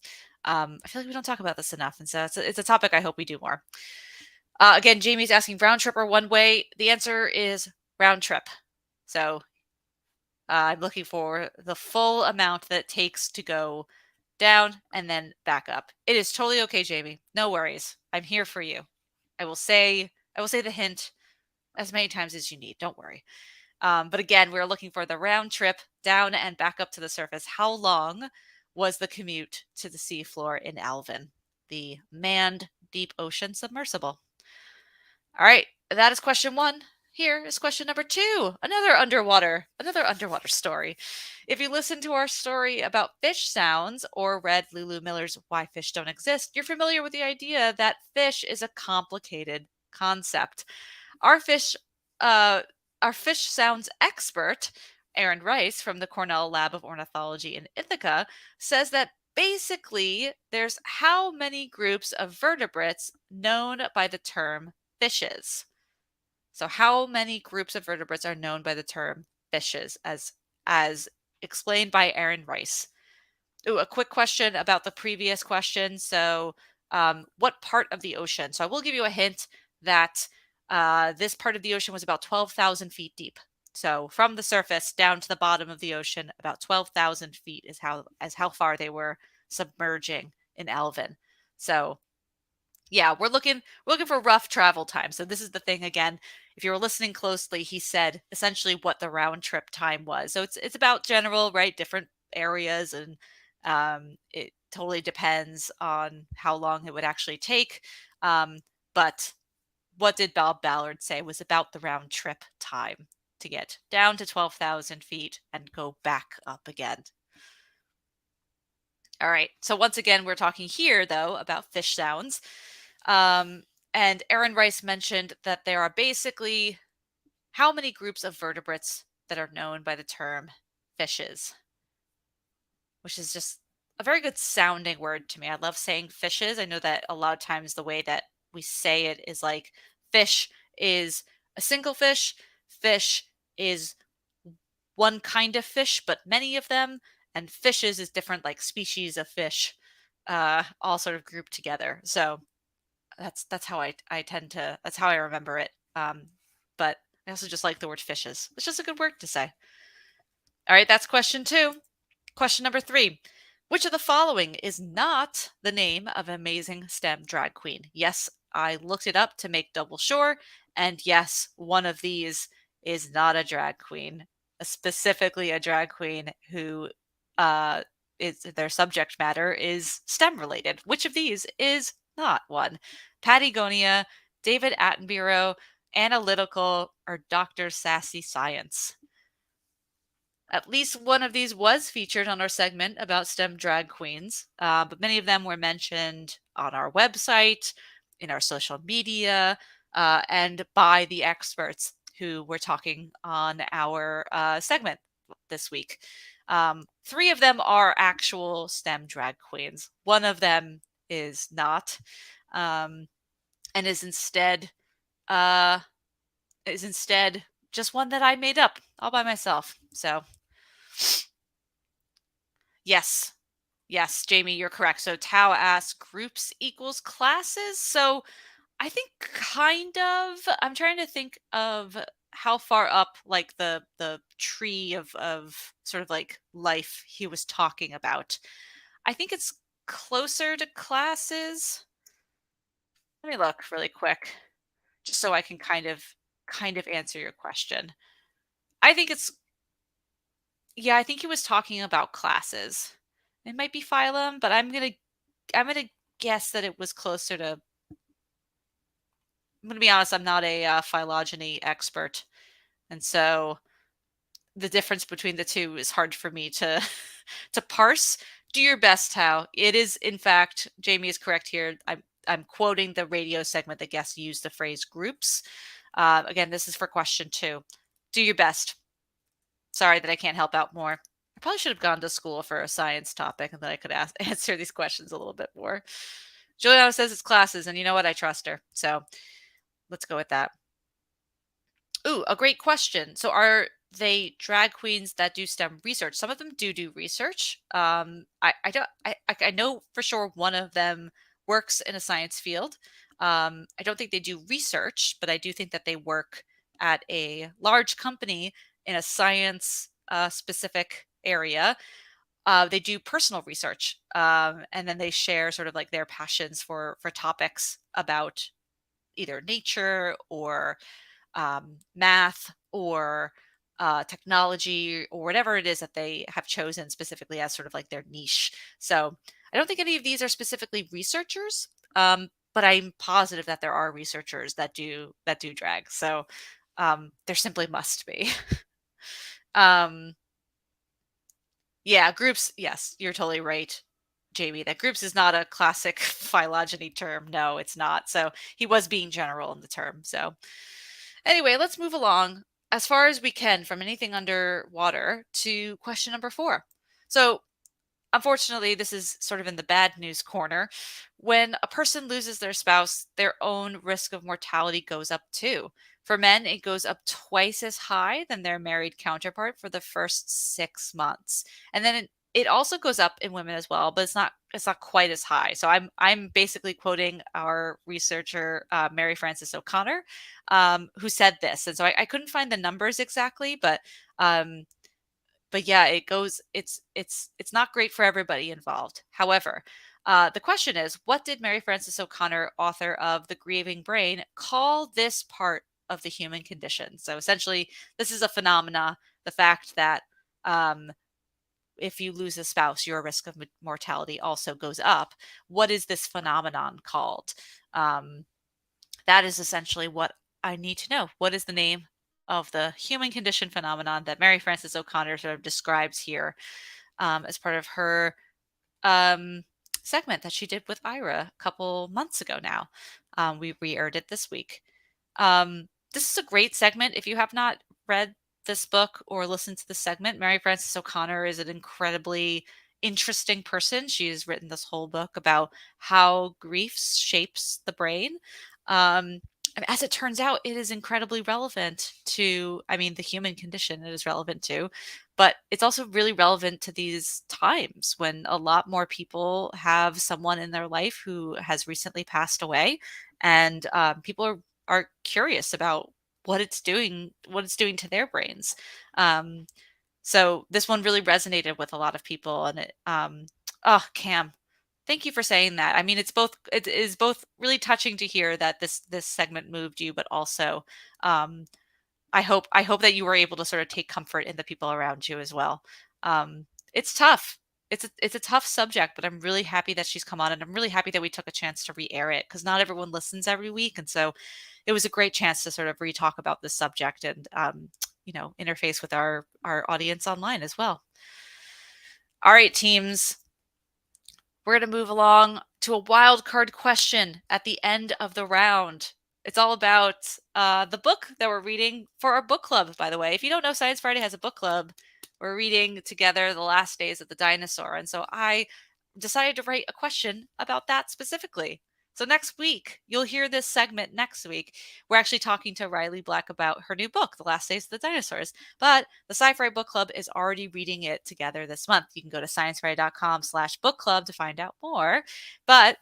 I feel like we don't talk about this enough, and so it's a topic I hope we do more. Again, Jamie's asking round trip or one way. The answer is round trip. So I'm looking for the full amount that it takes to go down and then back up. It is totally okay, Jamie. No worries. I'm here for you. I will say the hint as many times as you need. Don't worry. But again, we're looking for the round trip down and back up to the surface. How long was the commute to the seafloor in Alvin, the manned deep ocean submersible? All right, that is question 1. Here is question number 2, another underwater story. If you listen to our story about fish sounds or read Lulu Miller's Why Fish Don't Exist, you're familiar with the idea that fish is a complicated concept. Our fish sounds expert, Aaron Rice from the Cornell Lab of Ornithology in Ithaca, says that basically there's how many groups of vertebrates known by the term fishes. So how many groups of vertebrates are known by the term fishes, as explained by Aaron Rice? Ooh, a quick question about the previous question. So what part of the ocean? So I will give you a hint that this part of the ocean was about 12,000 feet deep. So from the surface down to the bottom of the ocean, about 12,000 feet is how far they were submerging in Alvin. So yeah, we're looking for rough travel time. So this is the thing again. If you were listening closely, he said essentially what the round trip time was. So it's about general, right? Different areas, and it totally depends on how long it would actually take. But what did Bob Ballard say was about the round trip time to get down to 12,000 feet and go back up again? All right. So once again, we're talking here, though, about fish sounds. And Aaron Rice mentioned that there are basically how many groups of vertebrates that are known by the term fishes, which is just a very good sounding word to me. I love saying fishes. I know that a lot of times the way that we say it is like fish is a single fish is one kind of fish, but many of them. and fishes is different, like species of fish, all sort of grouped together. So that's how I tend to, that's how I remember it. But I also just like the word fishes. It's just a good word to say. All right, that's question 2. Question number 3. Which of the following is not the name of an amazing STEM drag queen? Yes, I looked it up to make double sure. And yes, one of these is not a drag queen, specifically a drag queen who is their subject matter is STEM related. Which of these is not one? Patagonia, David Attenborough, Analytical, or Dr. Sassy Science? At least one of these was featured on our segment about STEM drag queens, but many of them were mentioned on our website, in our social media, and by the experts who were talking on our segment this week. 3 of them are actual STEM drag queens. One of them is not, and uh, is instead just one that I made up all by myself. So yes. Yes, Jamie, you're correct. So Tao asks groups equals classes. So I think kind of. I'm trying to think of how far up like the tree of sort of like life he was talking about. I think it's closer to classes. Let me look really quick just so I can kind of answer your question. I think it's Yeah, I think he was talking about classes. It might be phylum, but I'm gonna guess that it was closer to. I'm gonna be honest. I'm not a phylogeny expert, and so the difference between the two is hard for me to to parse. Do your best, Tao. It is, in fact, Jamie is correct here. I'm quoting the radio segment that guests used the phrase groups. Again, this is for question 2. Do your best. Sorry that I can't help out more. I probably should have gone to school for a science topic and then I could answer these questions a little bit more. Juliana says it's classes, and you know what? I trust her. So let's go with that. Ooh, a great question. So are they drag queens that do STEM research? Some of them do research. I don't. I know for sure one of them works in a science field. I don't think they do research, but I do think that they work at a large company in a science specific area. They do personal research, and then they share sort of like their passions for topics about either nature or math or technology or whatever it is that they have chosen specifically as sort of like their niche. So I don't think any of these are specifically researchers, but I'm positive that there are researchers that do drag. So there simply must be. um, yeah, groups. Yes, you're totally right, Jamie. That groups is not a classic phylogeny term. No, it's not. So he was being general in the term. So anyway, let's move along as far as we can from anything underwater to question number 4. So, unfortunately, this is sort of in the bad news corner. When a person loses their spouse, their own risk of mortality goes up too. For men, it goes up twice as high than their married counterpart for the first 6 months. And then it also goes up in women as well, but it's not quite as high. So I'm basically quoting our researcher Mary Frances O'Connor, who said this, and so I couldn't find the numbers exactly, um, but yeah, it goes. It's not great for everybody involved. However, the question is, what did Mary Frances O'Connor, author of The Grieving Brain, call this part of the human condition? So essentially, this is a phenomena. The fact that if you lose a spouse, your risk of mortality also goes up. What is this phenomenon called? That is essentially what I need to know. What is the name of the human condition phenomenon that Mary Frances O'Connor sort of describes here as part of her um, segment that she did with Ira a couple months ago now? We re-aired it this week. This is a great segment. If you have not read this book or listened to the segment, Mary Frances O'Connor is an incredibly interesting person. She has written this whole book about how grief shapes the brain. And as it turns out, it is incredibly relevant to, I mean, the human condition it is relevant to, But it's also really relevant to these times when a lot more people have someone in their life who has recently passed away, and people are curious about what it's doing to their brains. Um, so this one really resonated with a lot of people, and oh, Cam, thank you for saying that. I mean, it is both really touching to hear that this segment moved you, but also um, I hope that you were able to sort of take comfort in the people around you as well. It's tough. It's a tough subject, but I'm really happy that she's come on, and I'm really happy that we took a chance to re-air it, because not everyone listens every week, and so it was a great chance to sort of re-talk about this subject and interface with our audience online as well. All right, teams. We're going to move along to a wild card question at the end of the round. It's all about the book that we're reading for our book club, by the way. If you don't know, Science Friday has a book club. We're reading together The Last Days of the Dinosaur. And so I decided to write a question about that specifically. So next week, you'll hear this segment next week. We're actually talking to Riley Black about her new book, The Last Days of the Dinosaurs. But the SciFri Book Club is already reading it together this month. You can go to sciencefriday.com/book club to find out more. But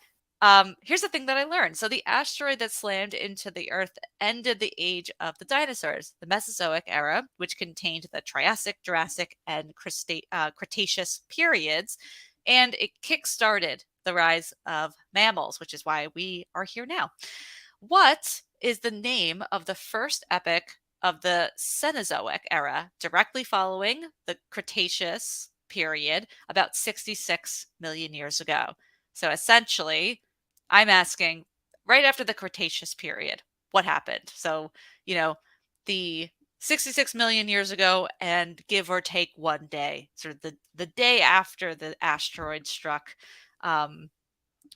here's the thing that I learned. So the asteroid that slammed into the Earth ended the age of the dinosaurs, the Mesozoic era, which contained the Triassic, Jurassic, and Cretaceous periods, and it kick-started the rise of mammals, which is why we are here now. What is the name of the first epoch of the Cenozoic era, directly following the Cretaceous period about 66 million years ago? So essentially, I'm asking, right after the Cretaceous period, what happened? So, the 66 million years ago, and give or take one day, sort of the day after the asteroid struck,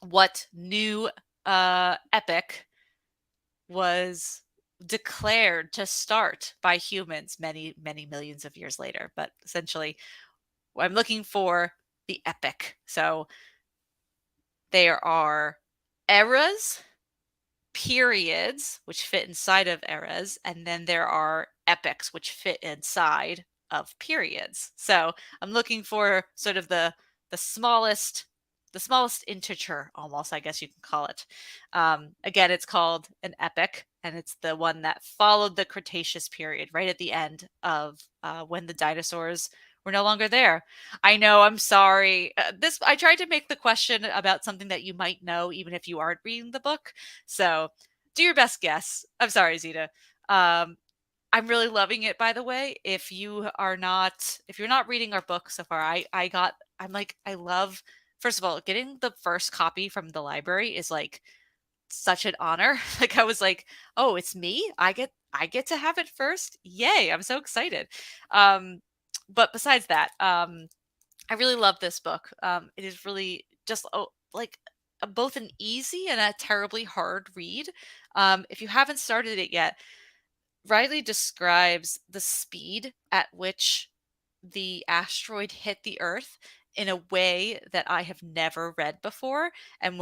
what new epoch was declared to start by humans many, many millions of years later. But essentially, I'm looking for the epoch. So there are eras, periods, which fit inside of eras, and then there are epochs, which fit inside of periods. So I'm looking for sort of the smallest integer, almost, I guess you can call it. Again, it's called an epoch, and it's the one that followed the Cretaceous period, right at the end of when the dinosaurs were no longer there. I know, I'm sorry. I tried to make the question about something that you might know, even if you aren't reading the book. So do your best guess. I'm sorry, Zita. I'm really loving it, by the way. If you're not reading our book so far, I love, first of all, getting the first copy from the library is like such an honor. Like, I was like, oh, it's me. I get to have it first. Yay. I'm so excited. But besides that, I really love this book. It is really just both an easy and a terribly hard read. If you haven't started it yet, Riley describes the speed at which the asteroid hit the Earth in a way that I have never read before, and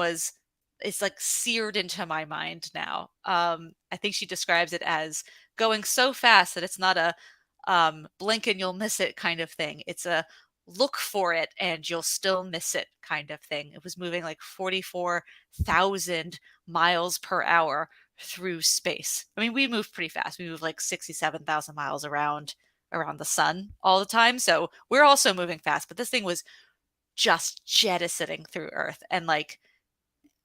it's like seared into my mind now. I think she describes it as going so fast that it's not a blink and you'll miss it kind of thing. It's a look for it and you'll still miss it kind of thing. It was moving like 44,000 miles per hour through space. I mean, we move pretty fast. We move like 67,000 miles around the sun all the time. So we're also moving fast, but this thing was just jettisoning through Earth and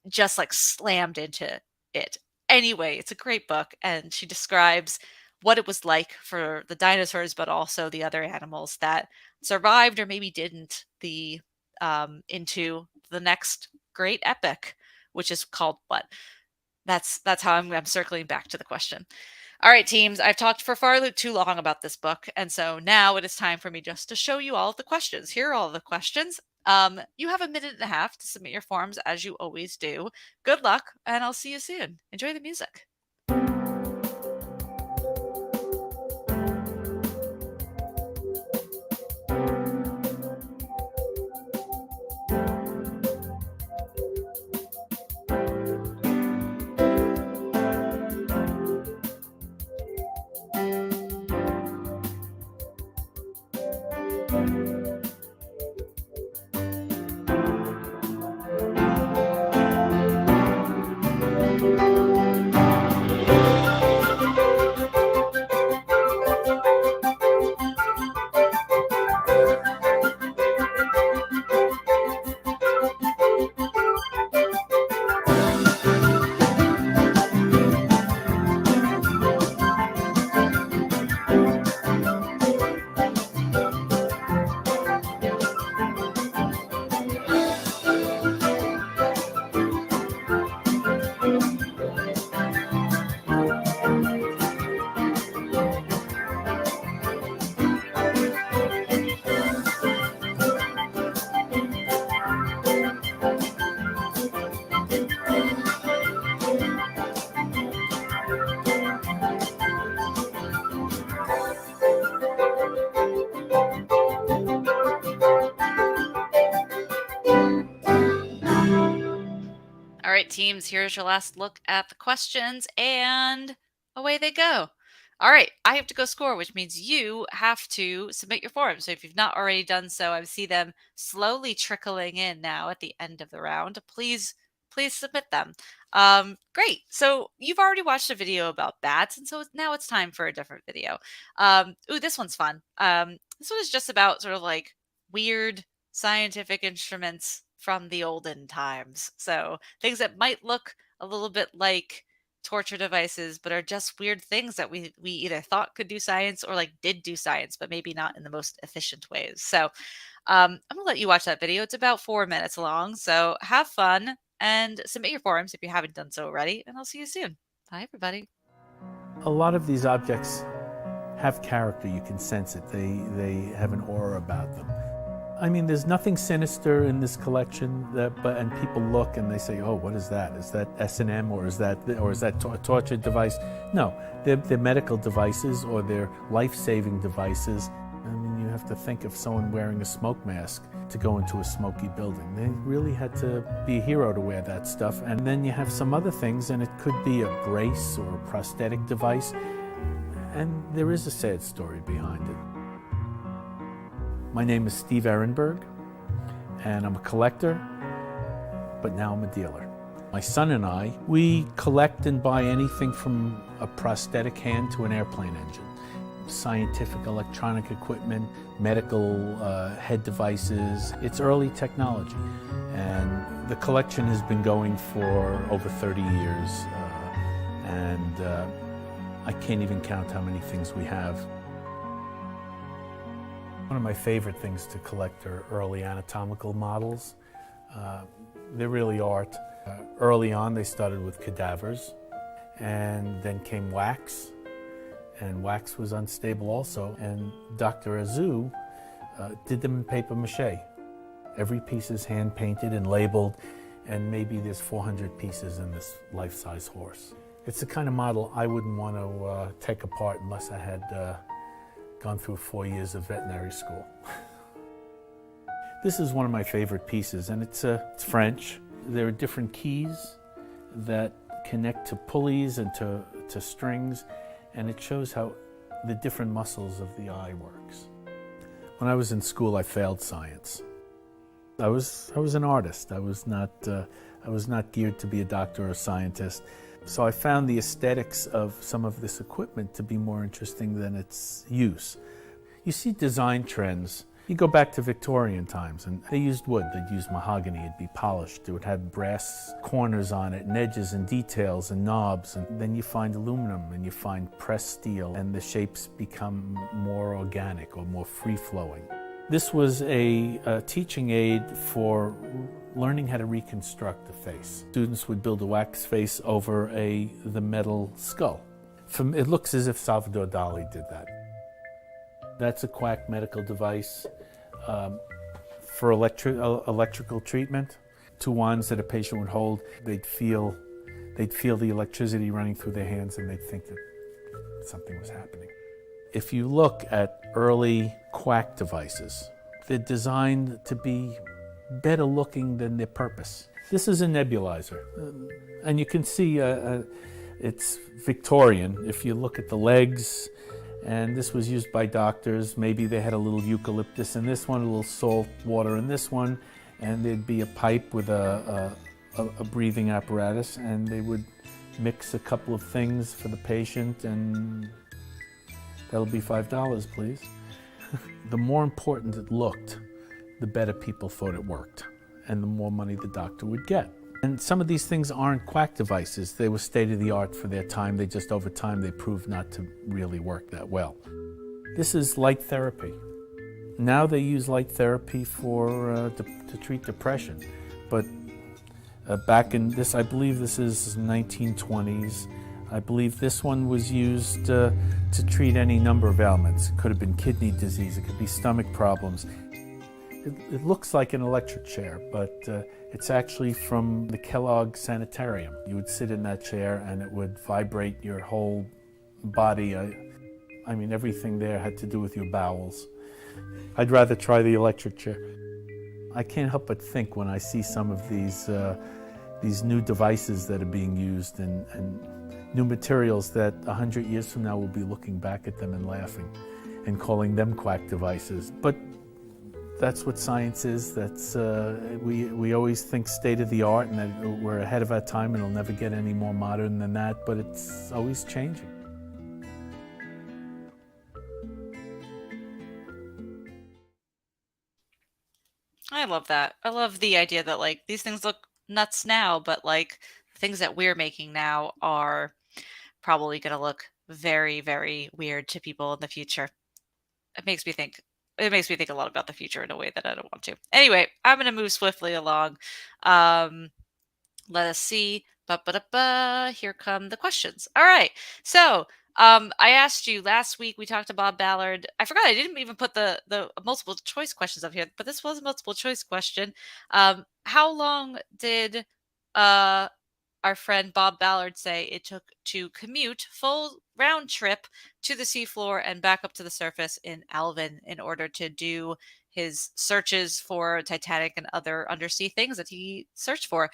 just slammed into it. Anyway, it's a great book, and she describes what it was like for the dinosaurs, but also the other animals that survived or maybe didn't into the next great epoch, which is called what? That's how I'm circling back to the question. All right, teams, I've talked for far too long about this book, and so now it is time for me just to show you all of the questions. Here are all the questions. You have a minute and a half to submit your forms, as you always do. Good luck, and I'll see you soon. Enjoy the music. All right, teams, here's your last look at the questions, and away they go. All right, I have to go score, which means you have to submit your forms. So if you've not already done so, I see them slowly trickling in now at the end of the round. Please submit them. Great. So you've already watched a video about bats, and so now it's time for a different video. Ooh, this one's fun. This one is just about sort of like weird scientific instruments from the olden times. So things that might look a little bit like torture devices, but are just weird things that we either thought could do science or like did do science, but maybe not in the most efficient ways. So I'm gonna let you watch that video. It's about 4 minutes long. So have fun and submit your forms if you haven't done so already. And I'll see you soon. Bye, everybody. A lot of these objects have character. You can sense it. They have an aura about them. I mean, there's nothing sinister in this collection, and people look and they say, "Oh, what is that? Is that S&M or is that a torture device?" No, they're medical devices or they're life-saving devices. I mean, you have to think of someone wearing a smoke mask to go into a smoky building. They really had to be a hero to wear that stuff. And then you have some other things, and it could be a brace or a prosthetic device. And there is a sad story behind it. My name is Steve Ehrenberg, and I'm a collector, but now I'm a dealer. My son and I, we collect and buy anything from a prosthetic hand to an airplane engine. Scientific electronic equipment, medical head devices. It's early technology. And the collection has been going for over 30 years. I can't even count how many things we have. One of my favorite things to collect are early anatomical models. They're really art. Early on, they started with cadavers, and then came wax, and wax was unstable also. And Dr. Azu did them in paper mache. Every piece is hand painted and labeled, and maybe there's 400 pieces in this life-size horse. It's the kind of model I wouldn't want to take apart unless I had gone through 4 years of veterinary school. This is one of my favorite pieces, and it's French. There are different keys that connect to pulleys and to strings, and it shows how the different muscles of the eye works. When I was in school, I failed science. I was an artist. I was not geared to be a doctor or a scientist. So I found the aesthetics of some of this equipment to be more interesting than its use. You see design trends. You go back to Victorian times, and they used wood. They'd use mahogany. It'd be polished. It would have brass corners on it, and edges and details and knobs. And then you find aluminum, and you find pressed steel, and the shapes become more organic or more free-flowing. This was a teaching aid for learning how to reconstruct the face. Students would build a wax face over the metal skull. It looks as if Salvador Dali did that. That's a quack medical device for electrical treatment. Two wands that a patient would hold. They'd feel the electricity running through their hands, and they'd think that something was happening. If you look at early quack devices, they're designed to be better looking than their purpose. This is a nebulizer, and you can see it's Victorian. If you look at the legs And this was used by doctors. Maybe they had a little eucalyptus in this one, a little salt water in this one, and there'd be a pipe with a breathing apparatus, and they would mix a couple of things for the patient, and that'll be $5, please. The more important it looked, the better people thought it worked, and the more money the doctor would get. And some of these things aren't quack devices. They were state-of-the-art for their time. They just, over time, they proved not to really work that well. This is light therapy. Now they use light therapy to treat depression. But back in this, I believe this is 1920s. I believe this one was used to treat any number of ailments. It could have been kidney disease. It could be stomach problems. It looks like an electric chair, but it's actually from the Kellogg Sanitarium. You would sit in that chair and it would vibrate your whole body. I mean, everything there had to do with your bowels. I'd rather try the electric chair. I can't help but think when I see some of these new devices that are being used and new materials that 100 years from now we'll be looking back at them and laughing and calling them quack devices. But that's what science is. That's we always think state of the art and that we're ahead of our time and it'll never get any more modern than that, but it's always changing. I love that. I love the idea that like these things look nuts now, but like things that we're making now are probably going to look very, very weird to people in the future. It makes me think a lot about the future in a way that I don't want to. Anyway, I'm going to move swiftly along. Let us see. Here come the questions. All right. So I asked you last week, we talked to Bob Ballard. I forgot I didn't even put the multiple choice questions up here, but this was a multiple choice question. How long did our friend Bob Ballard say it took to commute full round trip to the seafloor and back up to the surface in Alvin in order to do his searches for Titanic and other undersea things that he searched for?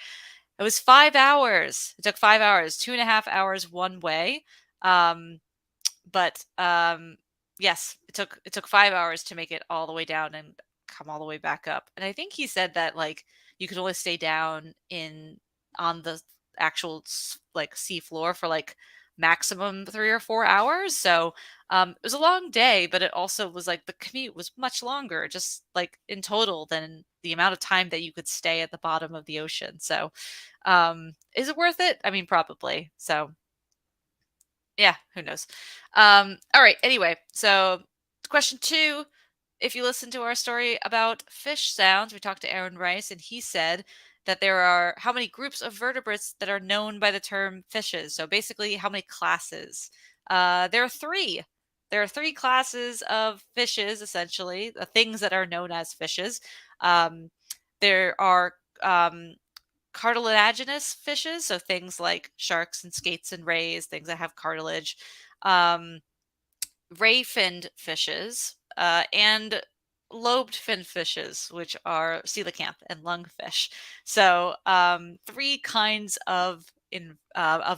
It was 5 hours. It took 5 hours, 2.5 hours one way. Yes, it took 5 hours to make it all the way down and come all the way back up. And I think he said that like you could only stay down on the actual like sea floor for like maximum 3 or 4 hours. So it was a long day, but it also was like the commute was much longer, just like in total than the amount of time that you could stay at the bottom of the ocean. So is it worth it? I mean, probably. So yeah, who knows? All right. Anyway, so question 2. If you listen to our story about fish sounds, we talked to Aaron Rice, and he said that there are how many groups of vertebrates that are known by the term fishes. So basically, how many classes? There are 3. There are 3 classes of fishes, essentially, the things that are known as fishes. There are cartilaginous fishes, so things like sharks and skates and rays, things that have cartilage. Ray-finned fishes, and lobed-finned fishes, which are coelacanth and lungfish. So 3 kinds of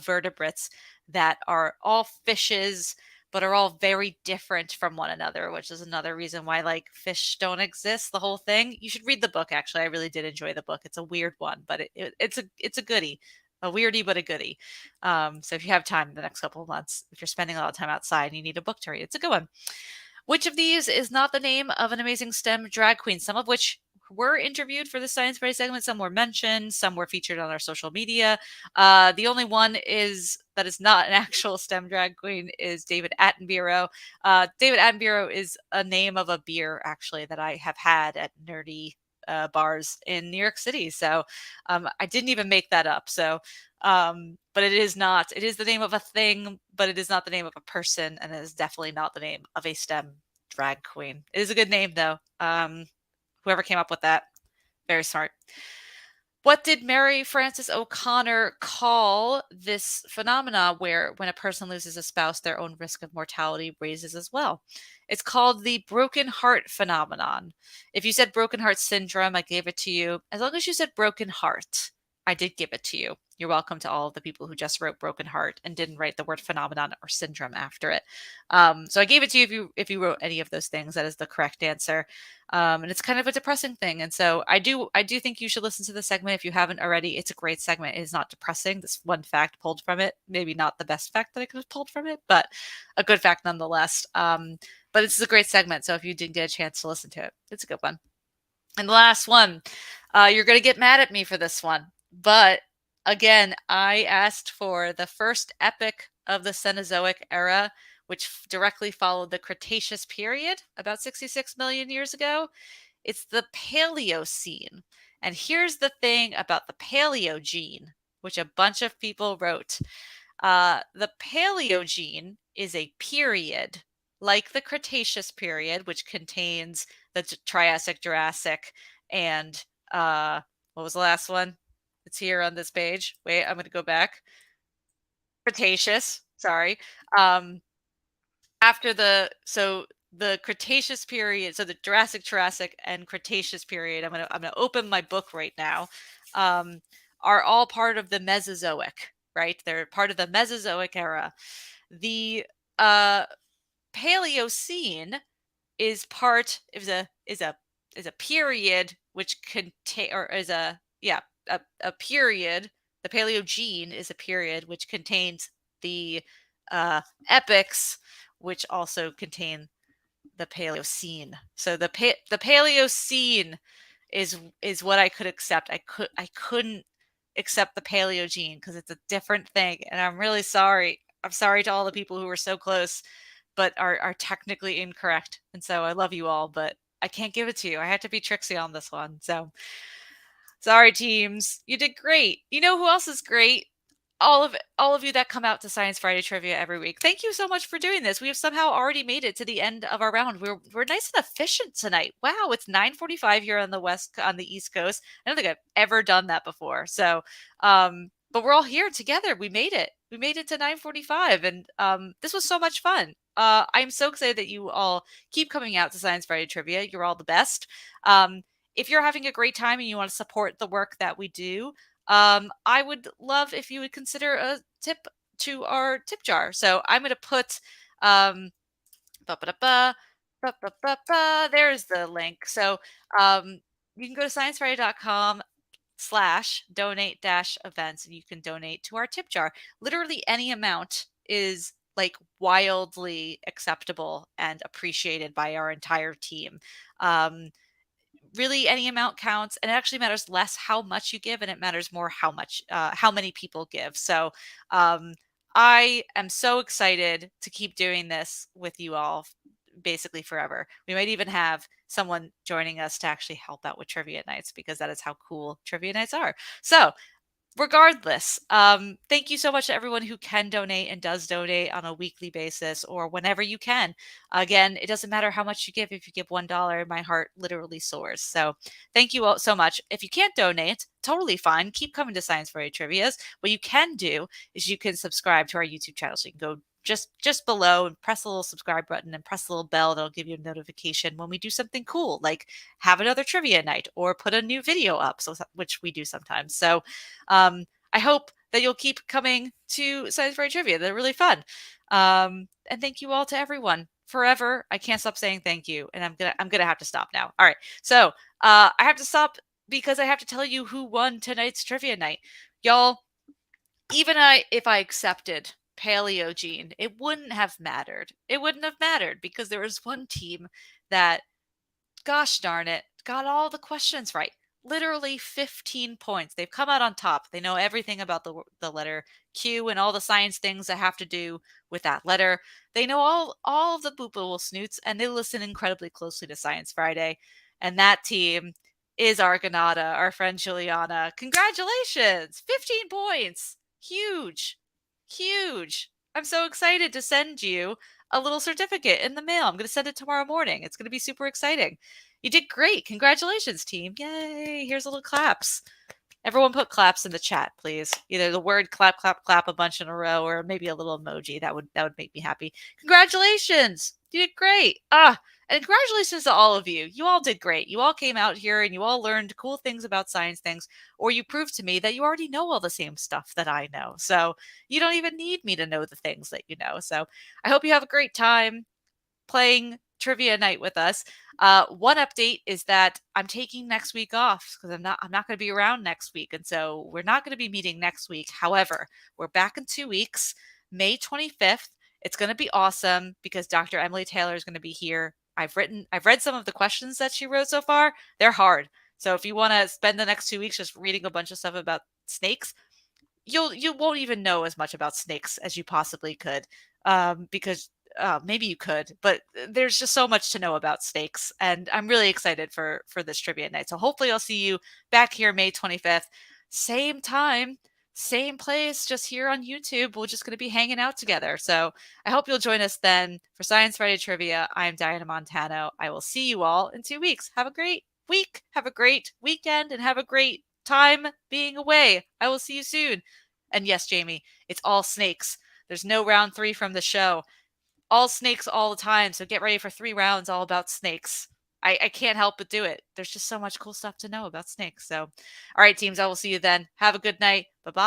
vertebrates that are all fishes, but are all very different from one another, which is another reason why like fish don't exist. The whole thing. You should read the book. Actually, I really did enjoy the book. It's a weird one, but it's a goodie. A weirdie, but a goodie. So if you have time in the next couple of months, if you're spending a lot of time outside and you need a book to read, it's a good one. Which of these is not the name of an amazing STEM drag queen? Some of which were interviewed for the Science Friday segment. Some were mentioned. Some were featured on our social media. The only one that is not an actual STEM drag queen is David Attenborough. David Attenborough is a name of a beer, actually, that I have had at nerdy bars in New York City. So I didn't even make that up. So, but it is the name of a thing, but it is not the name of a person. And it is definitely not the name of a STEM drag queen. It is a good name though. Whoever came up with that, very smart. What did Mary Frances O'Connor call this phenomena where when a person loses a spouse, their own risk of mortality raises as well? It's called the broken heart phenomenon. If you said broken heart syndrome, I gave it to you. As long as you said broken heart, I did give it to you. You're welcome to all of the people who just wrote broken heart and didn't write the word phenomenon or syndrome after it. So I gave it to you if you wrote any of those things. That is the correct answer. And it's kind of a depressing thing. And so I do think you should listen to the segment if you haven't already. It's a great segment. It is not depressing. This one fact pulled from it, maybe not the best fact that I could have pulled from it, but a good fact nonetheless. But this is a great segment. So if you didn't get a chance to listen to it, it's a good one. And the last one, you're going to get mad at me for this one, but again, I asked for the first epoch of the Cenozoic era, which directly followed the Cretaceous period about 66 million years ago. It's the Paleocene. And here's the thing about the Paleogene, which a bunch of people wrote. The Paleogene is a period like the Cretaceous period, which contains the Triassic, Jurassic, and what was the last one? It's here on this page. Wait, I'm going to go back. Cretaceous, sorry. After the Cretaceous period, so the Jurassic, and Cretaceous period, I'm gonna open my book right now, are all part of the Mesozoic, right? They're part of the Mesozoic era. The Paleocene is a period which contain or is a period. The Paleogene is a period which contains the epochs, which also contain the Paleocene. So the Paleocene is what I could accept. I couldn't accept the Paleogene because it's a different thing, and I'm really sorry. I'm sorry to all the people who were so close, but are technically incorrect. And so I love you all, but I can't give it to you. I had to be tricksy on this one. So sorry, teams. You did great. You know who else is great? All of you that come out to Science Friday Trivia every week. Thank you so much for doing this. We have somehow already made it to the end of our round. We're nice and efficient tonight. Wow, it's 9:45 here on the East Coast. I don't think I've ever done that before. So, but we're all here together. We made it. We made it to 9:45, and this was so much fun. I'm so excited that you all keep coming out to Science Friday Trivia. You're all the best. If you're having a great time and you want to support the work that we do, I would love if you would consider a tip to our tip jar. So I'm going to put, there's the link. So you can go to sciencefriday.com/donate-events and you can donate to our tip jar. Literally any amount is like wildly acceptable and appreciated by our entire team. Really any amount counts, and it actually matters less how much you give and it matters more how many people give. So I am so excited to keep doing this with you all basically forever. We might even have someone joining us to actually help out with trivia nights because that is how cool trivia nights are. So regardless, thank you so much to everyone who can donate and does donate on a weekly basis or whenever you can. Again, it doesn't matter how much you give. If you give $1, my heart literally soars. So thank you all so much. If you can't donate, totally fine. Keep coming to Science Friday Trivias. What you can do is you can subscribe to our YouTube channel. So you can go just below and press the little subscribe button and press the little bell that'll give you a notification when we do something cool, like have another trivia night or put a new video up, which we do sometimes. So I hope that you'll keep coming to Science Friday Trivia. They're really fun. And thank you all to everyone forever. I can't stop saying thank you, and I'm gonna have to stop now. All right, so I have to stop because I have to tell you who won tonight's trivia night, y'all. Even if I accepted Paleogene, it wouldn't have mattered. It wouldn't have mattered because there was one team that, gosh darn it, got all the questions right. Literally 15 points. They've come out on top. They know everything about the letter Q and all the science things that have to do with that letter. They know all of the boopable snoots, and they listen incredibly closely to Science Friday. And that team is Argonauta, our friend Juliana. Congratulations! 15 points! Huge! Huge! I'm so excited to send you a little certificate in the mail. I'm going to send it tomorrow morning. It's going to be super exciting. You did great. Congratulations, team. Yay. Here's a little claps. Everyone put claps in the chat, please. Either the word clap, clap, clap a bunch in a row, or maybe a little emoji. That would make me happy. Congratulations! You did great. And congratulations to all of you. You all did great. You all came out here and you all learned cool things about science things, or you proved to me that you already know all the same stuff that I know. So you don't even need me to know the things that you know. So I hope you have a great time playing trivia night with us. One update is that I'm taking next week off because I'm not going to be around next week, and so we're not going to be meeting next week. However, we're back in 2 weeks, May 25th. It's going to be awesome because Dr. Emily Taylor is going to be here. I've read some of the questions that she wrote so far. They're hard. So if you want to spend the next 2 weeks just reading a bunch of stuff about snakes, you won't even know as much about snakes as you possibly could, because maybe you could, but there's just so much to know about snakes, and I'm really excited for this trivia night. So hopefully I'll see you back here May 25th, same time, same place, just here on YouTube. We're just going to be hanging out together. So I hope you'll join us then for Science Friday Trivia. I'm Diana Montano. I will see you all in 2 weeks. Have a great week, have a great weekend, and have a great time being away. I will see you soon. And yes, Jamie, it's all snakes. There's no round 3 from the show. All snakes all the time. So get ready for 3 rounds all about snakes. I can't help but do it. There's just so much cool stuff to know about snakes. So, all right, teams, I will see you then. Have a good night. Bye-bye.